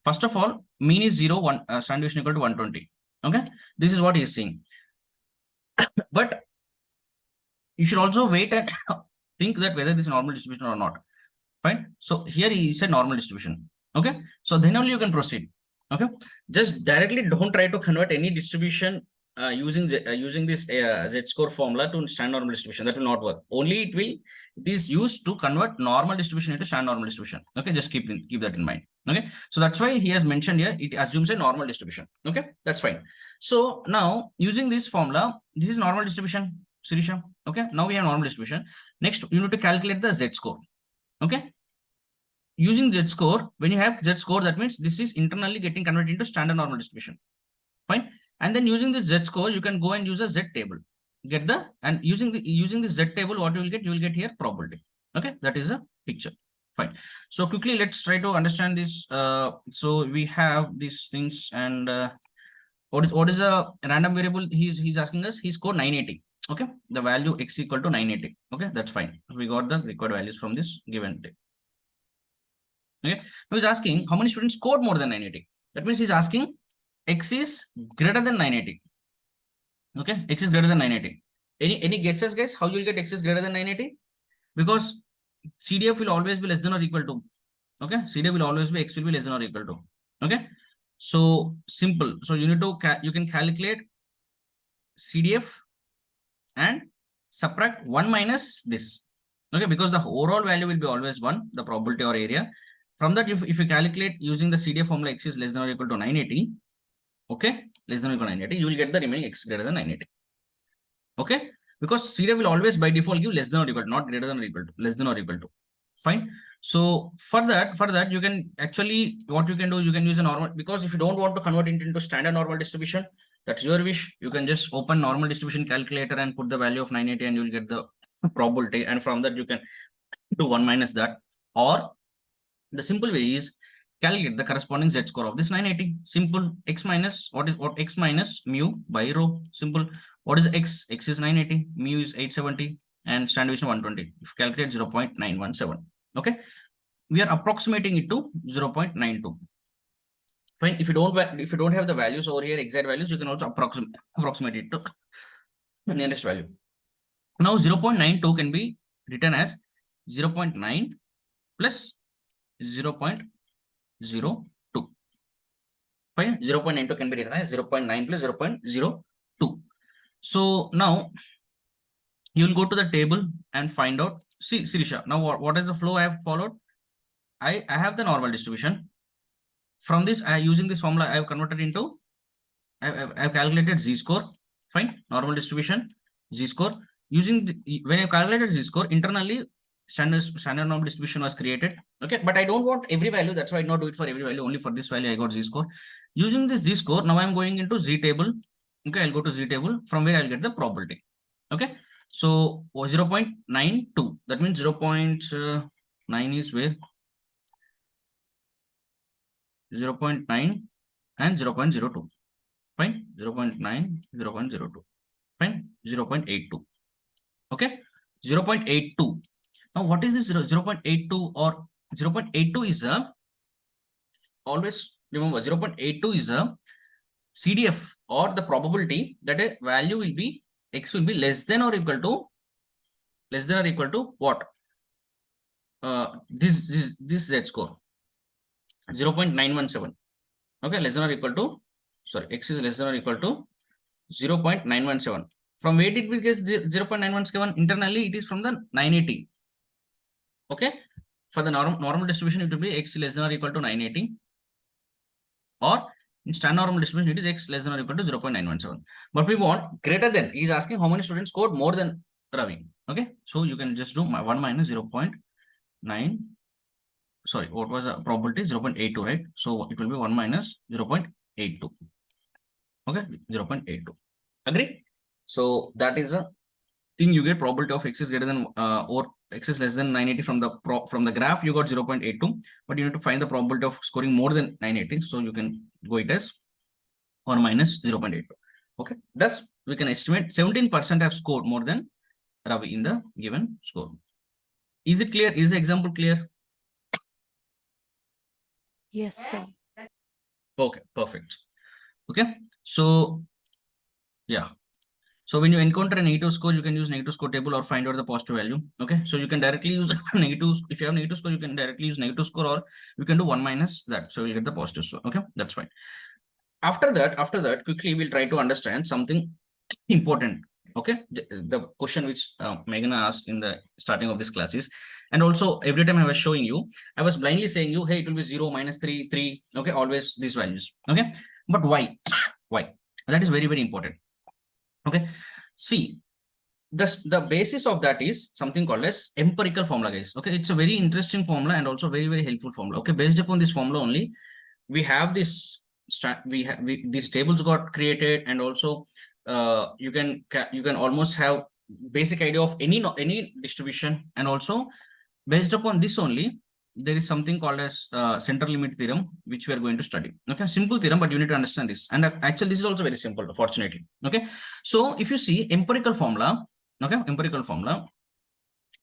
S1: First of all, mean is 0, 1, standard deviation equal to 120. Okay. This is what he is saying. But you should also wait and think that whether this is normal distribution or not. Fine. So here he said normal distribution. Okay. So then only you can proceed. Okay. Just directly don't try to convert any distribution using this Z-score formula to standard normal distribution. That will not work. Only it is used to convert normal distribution into standard normal distribution. Okay. Just keep that in mind. Okay. So that's why he has mentioned here, it assumes a normal distribution. Okay. That's fine. So now using this formula, this is normal distribution, Sirisha. Okay. Now we have normal distribution. Next, you need to calculate the Z-score. Okay. Using Z-score, when you have Z-score, that means this is internally getting converted into standard normal distribution. Fine. And then using the Z-score, you can go and use a Z table. Using the Z table, what you will get here probability. Okay, that is a picture. Fine. So quickly, let's try to understand this. So we have these things, and what is a random variable? He's asking us. He scored 980. Okay, the value x equal to 980. Okay, that's fine. We got the required values from this given table. Okay, now he's asking how many students scored more than 980. That means he's asking x is greater than 980. Okay, x is greater than 980. Any guesses, guys? How you will get x is greater than 980? Because CDF will always be less than or equal to. Okay, CDF will always be x will be less than or equal to. Okay, so simple. So you need to you can calculate CDF and subtract 1 minus this. Okay, because the overall value will be always 1, the probability or area. From that, if you calculate using the CDF formula, x is less than or equal to 980, okay, less than or equal to 980, you will get the remaining x greater than 980. Okay, because CDF will always by default give less than or equal to, not greater than or equal to, less than or equal to. Fine. So for that, you can actually, what you can do, you can use a normal, because if you don't want to convert it into standard normal distribution, that's your wish. You can just open normal distribution calculator and put the value of 980 and you will get the probability. And from that, you can do 1 minus that. Or the simple way is calculate the corresponding Z-score of this 980. Simple. X minus, what x minus mu by rho. Simple. What is x? X is 980, mu is 870, and standard deviation 120. If you calculate 0.917. Okay. We are approximating it to 0.92. Fine. If you don't have the values over here, exact values, you can also approximate it to the nearest value. Now 0.92 can be written as 0.9 plus 0.02. Fine. 0.92 can be written as 0.9 plus 0.02. So now you will go to the table and find out. See, Sirisha, now what is the flow I have followed? I have the normal distribution. From this, using this formula, I have converted into, I have calculated Z-score. Fine. Normal distribution, Z-score. When I calculated Z-score, internally, standard normal distribution was created. Okay, but I don't want every value. That's why I not do it for every value. Only for this value, I got Z-score. Using this Z-score, now I'm going into Z table. Okay, I'll go to Z table, from where I'll get the probability. Okay, so 0.92. That means 0.9 is where 0.9 and 0.02. Fine. 0.9, 0.02. Fine. 0.82. Okay. 0.82. Now, what is this 0.82 or 0.82 is always remember 0.82 is a CDF or the probability that a value will be x will be less than or equal to what? This Z-score 0.917. Okay, less than or equal to, sorry, x is less than or equal to 0.917. From where did we get 0.917? Internally, it is from the 980. Okay, for the normal distribution, it will be x less than or equal to 980, or In standard normal distribution, it is x less than or equal to 0.917. But we want greater than. He is asking how many students scored more than Ravi. Okay, so you can just do 1 minus 0.9. Sorry, what was the probability? 0.82, right? So it will be 1 minus 0.82. Okay, 0.82. Agree? So that is a thing you get. Probability of x is greater than or x is less than 980 from the graph. You got 0.82, but you need to find the probability of scoring more than 980. So you can go it as 1 minus 0.82. Okay, thus we can estimate 17% have scored more than Ravi in the given score. Is it clear? Is the example clear?
S2: Yes, sir.
S1: Okay, perfect. Okay, so yeah. So when you encounter a negative score, you can use negative score table or find out the positive value. Okay, so you can directly use negative. If you have negative score, you can directly use negative score, or you can do 1 minus that. So you get the positive score. Okay, that's fine. After that, quickly we'll try to understand something important. Okay, the question which Meghna asked in the starting of this class is, and also every time I was showing you, I was blindly saying you, hey, it will be 0, -3, 3. Okay, always these values. Okay, but why? Why? That is very, very important. Okay, see, the basis of that is something called as empirical formula, guys. Okay, it's a very interesting formula and also very, very helpful formula. Okay, based upon this formula only, we have this these tables got created, and also you can almost have basic idea of any distribution, and also based upon this only there is something called as central limit theorem, which we are going to study. Okay, simple theorem, but you need to understand this. And actually this is also very simple, fortunately. Okay, so if you see empirical formula, okay, empirical formula,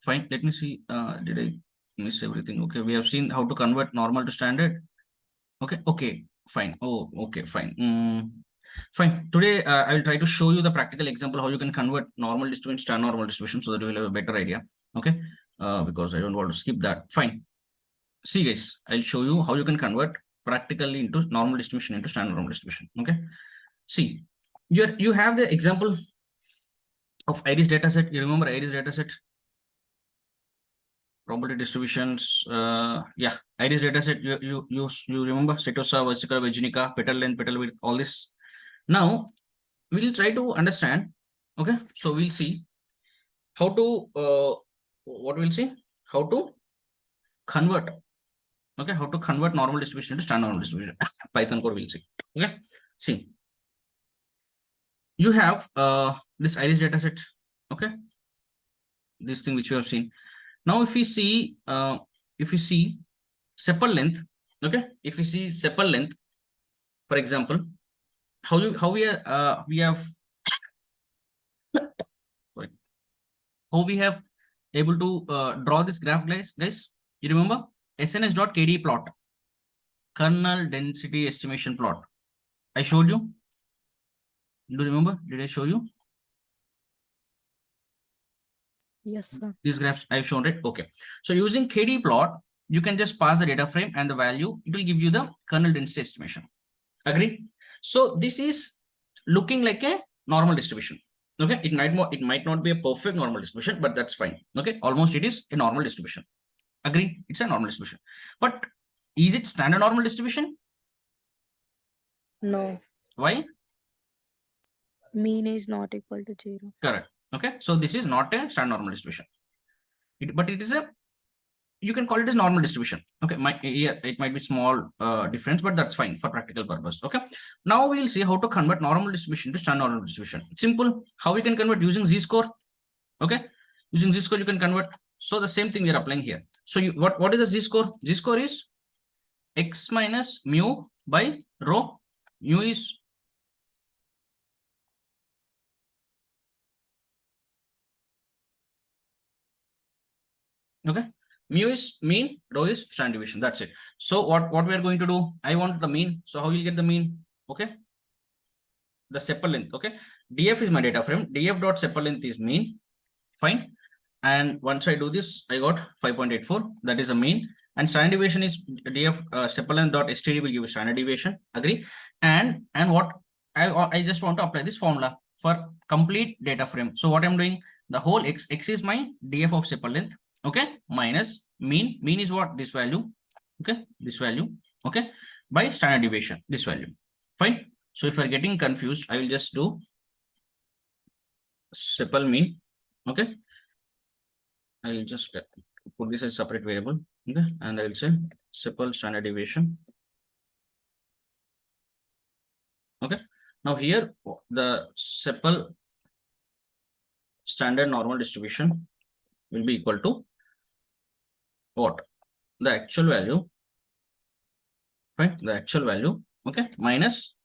S1: fine. Let me see, did I miss everything? Okay, we have seen how to convert normal to standard. Okay, fine. Oh, okay, fine. Fine. Today, I will try to show you the practical example how you can convert normal distribution to standard normal distribution, so that you will have a better idea. Okay, because I don't want to skip that. Fine. See, guys, I'll show you how you can convert practically into normal distribution into standard normal distribution. Okay. See, you have the example of Iris dataset. You remember Iris dataset? Probability distributions. Yeah, Iris dataset. You remember Setosa, Vesica, Virginica, petal length, petal width, all this. Now we'll try to understand. Okay, so we'll see how to what we'll see, how to convert. Okay, how to convert normal distribution into standard normal distribution. Python code we'll see. Okay, see, you have this Iris dataset. Okay, this thing which you have seen. Now if we see sepal length, okay, if we see sepal length, for example, how we have sorry, how we have able to draw this graph, guys. You remember sns.kd plot, kernel density estimation plot. I showed you. Do you remember? Did I show you?
S2: Yes, sir.
S1: These graphs I've shown it. Okay. So using KD plot, you can just pass the data frame and the value. It will give you the kernel density estimation. Agree? So this is looking like a normal distribution. Okay. It might not be a perfect normal distribution, but that's fine. Okay. Almost it is a normal distribution. Agree? It's a normal distribution. But is it standard normal distribution?
S2: No.
S1: Why?
S2: Mean is not equal to 0.
S1: Correct. Okay. So this is not a standard normal distribution. But it is a, you can call it as normal distribution. Okay, yeah, it might be small difference, but that's fine for practical purpose. Okay, now we'll see how to convert normal distribution to standard normal distribution. It's simple. How we can convert? Using z-score. Okay, using z-score you can convert. So the same thing we are applying here. So what is the z-score? Z-score is x minus mu by rho. Mu is okay. Mu is mean, rho is standard deviation. That's it. So what we are going to do? I want the mean. So how will you get the mean? Okay, the sepal length. Okay, df is my data frame. Df dot sepal length is mean. Fine. And once I do this, I got 5.84. That is a mean. And standard deviation is df sepal length dot std will give you standard deviation. Agree? And what I just want to apply this formula for complete data frame. So what I'm doing, the whole x is my df of sepal length. Okay, minus mean. Mean is what? This value. Okay, this value. Okay, by standard deviation, this value. Fine. So if you're getting confused, I will just do sepal mean. Okay. I will just put this as separate variable. Okay. And I will say sepal standard deviation. Okay. Now here the sepal standard normal distribution will be equal to what? The actual value. Right. The actual value. Okay. Minus.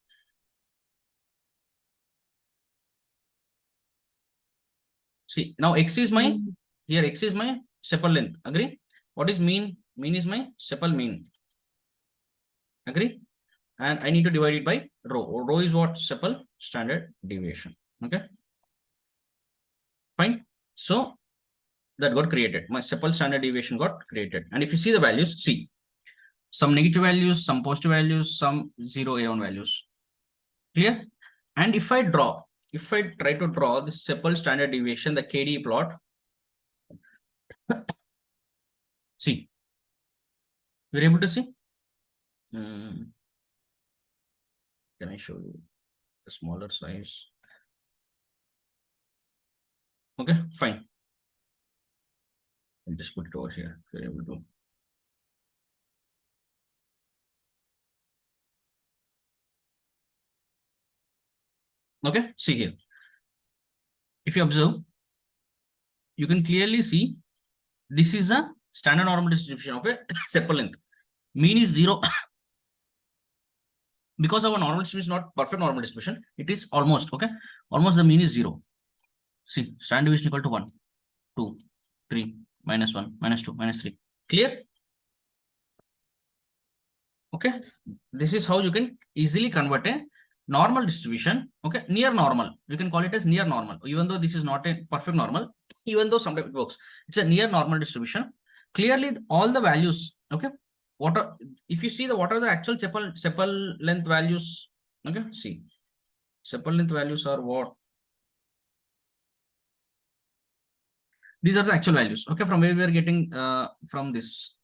S1: See, now x is my, here x is my sepal length. Agree? What is mean? Mean is my sepal mean. Agree? And I need to divide it by rho. Rho is what? Sepal standard deviation. Okay. Fine. So that got created. My sepal standard deviation got created. And if you see the values, see some negative values, some positive values, some 0 A1 values. Clear? And if I try to draw this sepal standard deviation, the KD plot, see, you're able to see? Can I show you the smaller size? Okay, fine. I'll just put it over here if you're able to. Okay, see here. If you observe, you can clearly see this is a standard normal distribution of a sepal length. Mean is 0. Because our normal distribution is not perfect normal distribution, it is almost, okay? Almost the mean is 0. See, standard deviation equal to 1, 2, 3, minus 1, minus 2, minus 3. Clear? Okay. This is how you can easily convert a normal distribution, okay, near normal. You can call it as near normal, even though this is not a perfect normal, even though sometimes it works. It's a near normal distribution. Clearly, all the values, okay, what are, if you see what are the actual sepal length values, okay, see, sepal length values are what? These are the actual values, okay, from where we are getting from this,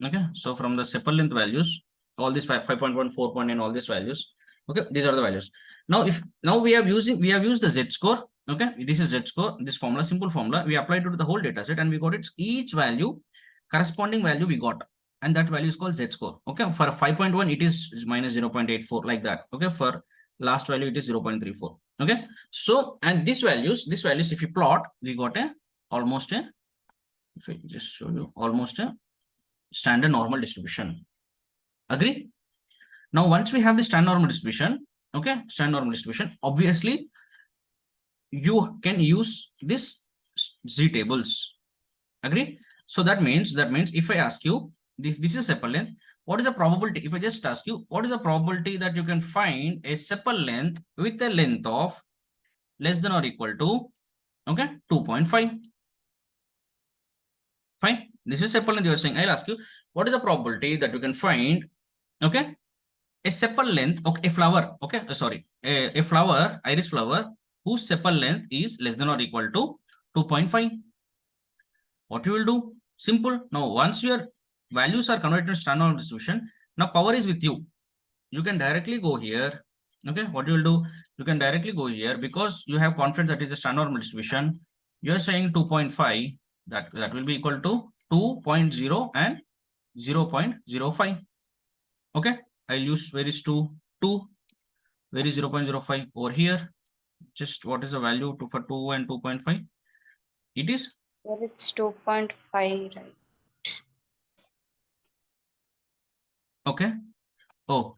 S1: okay, so from the sepal length values, all these 5.1, 4.9, all these values. Okay, these are the values. Now, if now we have used the z-score. Okay, this is z-score. This formula, simple formula, we applied it to the whole data set, and we got its each value, corresponding value we got, and that value is called z-score. Okay, for 5.1 it is minus 0.84, like that. Okay, for last value it is 0.34. Okay, so and these values, if you plot, we got a almost a, if I just show you, almost a standard normal distribution. Agree? Now, once we have the standard normal distribution, okay, standard normal distribution, obviously you can use this z tables. Agree? So that means if I ask you, this is sepal length, what is the probability? If I just ask you, what is the probability that you can find a sepal length with a length of less than or equal to, okay, 2.5? Fine. This is sepal length you are saying. I'll ask you, what is the probability that you can find, okay, a sepal length, okay, a flower, okay, sorry, a flower, iris flower, whose sepal length is less than or equal to 2.5. What you will do? Simple. Now, once your values are converted to standard normal distribution, now power is with you. You can directly go here. Okay, what you will do? You can directly go here because you have confidence that is a standard normal distribution. You are saying 2.5. That will be equal to 2.0 and 0.05. Okay, I'll use where is 2, where is 0.05 over here. Just what is the value for 2 and 2.5? It is?
S3: Well, it's 2.5, right?
S1: Okay. Oh.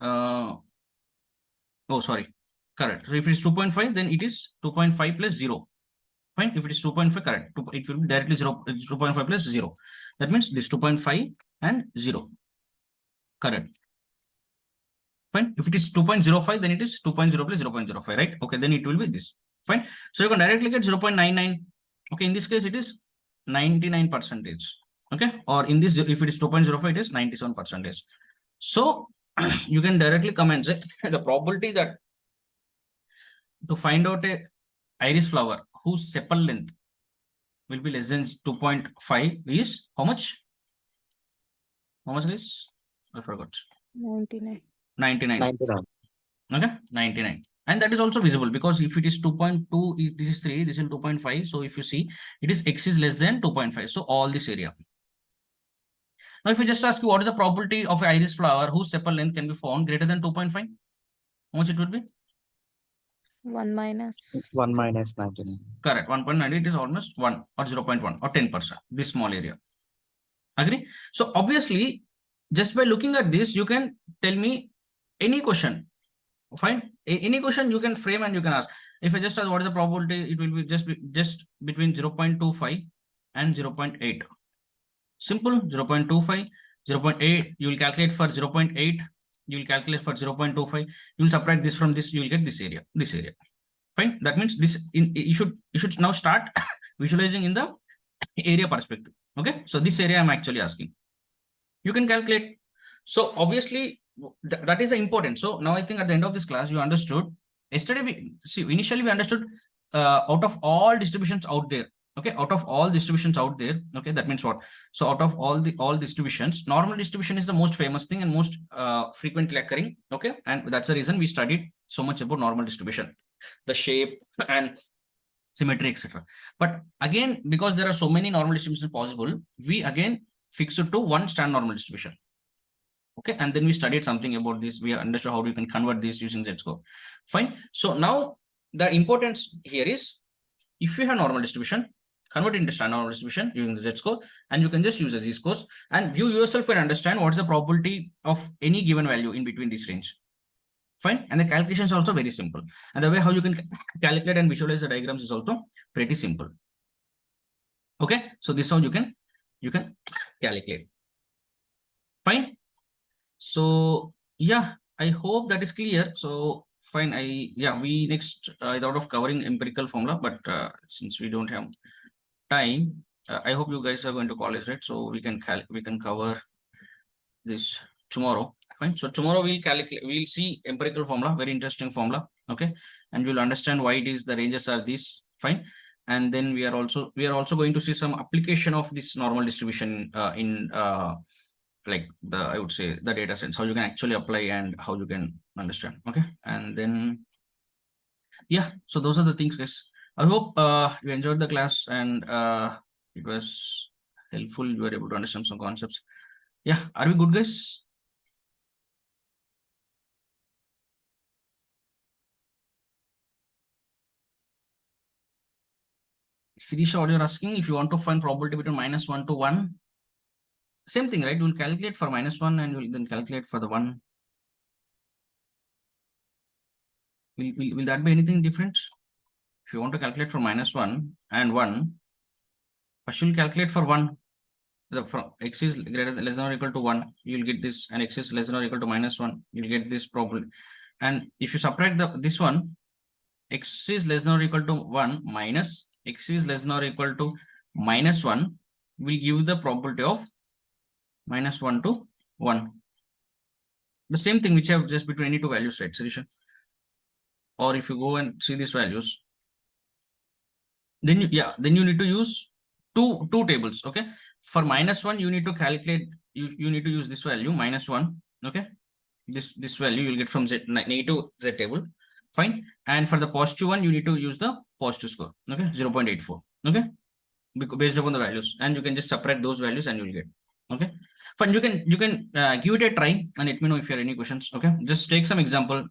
S1: Oh, sorry. Correct. So if it is 2.5, then it is 2.5 plus 0. Fine. If it is 2.5, correct. It will be directly 2.5 plus 0. That means this 2.5 and 0. Correct. Fine. If it is 2.05, then it is 2.0 plus 0.05, right? Okay, then it will be this. Fine. So you can directly get 0.99. Okay, in this case, it is 99%. Okay, or in this, if it is 2.05, it is 97%. So you can directly come and say the probability that to find out a iris flower whose sepal length will be less than 2.5 is how much? How much is? I forgot.
S2: 99.
S1: 99.
S4: 99.
S1: Okay, 99. And that is also visible because if it is 2.2, this is 3, this is 2.5. So if you see, it is x is less than 2.5. So all this area. Now, if you just ask you what is the probability of an iris flower whose sepal length can be found greater than 2.5, how much it would be?
S2: 1 minus.
S4: 1 minus 99.
S1: Correct. 1.9, it is almost 1 or 0.1 or 10%, this small area. Agree? So obviously, just by looking at this, you can tell me any question. Fine. Any question you can frame and you can ask. If I just ask what is the probability, it will be just between 0.25 and 0.8. Simple. 0.25, 0.8. You will calculate for 0.8. You will calculate for 0.25. You will subtract this from this. You will get this area. This area. Fine. That means this. You should now start visualizing in the area perspective. Okay. So this area I'm actually asking. You can calculate. So obviously that is important. So now I think at the end of this class you understood. Yesterday initially we understood out of all distributions out there. Okay, out of all distributions out there. Okay, that means what? So out of all distributions, normal distribution is the most famous thing and most frequently occurring. Okay, and that's the reason we studied so much about normal distribution, the shape and symmetry, etc. But again, because there are so many normal distributions possible, we again fix it to one standard normal distribution. Okay, and then we studied something about this. We understood how we can convert this using z-score. Fine. So now the importance here is, if you have normal distribution, convert it into standard normal distribution using the z-score, and you can just use the z-scores, and you yourself can understand what is the probability of any given value in between this range. Fine. And the calculation is also very simple. And the way how you can calculate and visualize the diagrams is also pretty simple. Okay. So this is how you can calculate. Fine. So yeah, I hope that is clear. So fine. We next I thought of covering empirical formula, but since we don't have time, I hope you guys are going to college, right? So we can cover this tomorrow. Fine. So tomorrow we'll see empirical formula, very interesting formula. Okay, and we'll understand why it is the ranges are this. Fine. And then we are also going to see some application of this normal distribution in like I would say the data science, how you can actually apply and how you can understand. Okay, and then yeah, so those are the things, guys. I hope you enjoyed the class and it was helpful. You were able to understand some concepts. Yeah, are we good, guys? Sirisha, what you're asking, if you want to find probability between -1 to 1, same thing, right? You'll calculate for -1 and you'll then calculate for the 1. Will that be anything different? If you want to calculate for -1 and 1, first you'll calculate for 1. From x is less than or equal to 1, you'll get this, and x is less than or equal to -1, you'll get this probability. And if you subtract this one, x is less than or equal to 1 minus x is less than or equal to -1 will give the probability of -1 to 1. The same thing which I have just between any two values, right, Sirisha? Or if you go and see these values, then you need to use two tables. Okay, for -1 you need to calculate, you need to use this value -1. Okay, this value you'll get from negative z table. Fine. And for the positive one, you need to use the positive score. Okay, 0.84. Okay, based upon the values, and you can just subtract those values and you'll get. Okay, fine. You can give it a try and let me know if you have any questions. Okay, just take some example.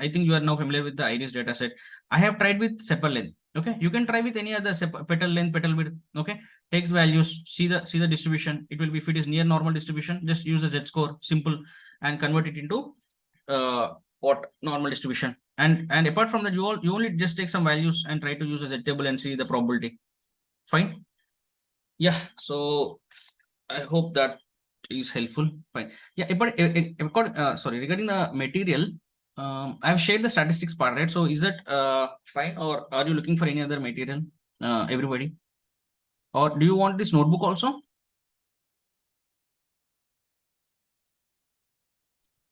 S1: I think you are now familiar with the iris data set. I have tried with sepal length. Okay, you can try with any other petal length, petal width. Okay, take values, see the distribution. It will be, if it is near normal distribution, just use the z-score, simple, and convert it into what normal distribution. And apart from that, you only just take some values and try to use a z table and see the probability. Fine. Yeah. So I hope that is helpful. Fine. Yeah. But sorry, regarding the material, I've shared the statistics part, right? So is that fine, or are you looking for any other material, everybody? Or do you want this notebook also?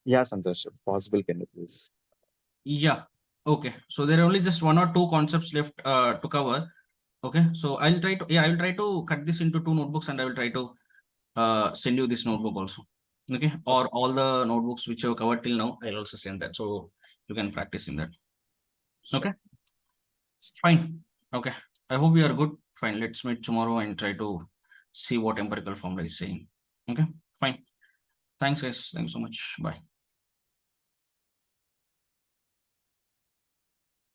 S4: Yeah, Santosh, if possible, can you please?
S1: Yeah. Okay. So there are only just 1 or 2 concepts left to cover. Okay. So I will try to cut this into 2 notebooks, and I will try to send you this notebook also. Okay, or all the notebooks which you have covered till now, I'll also send that, so you can practice in that.
S4: Sure.
S1: Okay, fine. Okay, I hope you are good. Fine, let's meet tomorrow and try to see what empirical formula is saying. Okay, fine. Thanks, guys. Thanks so much. Bye.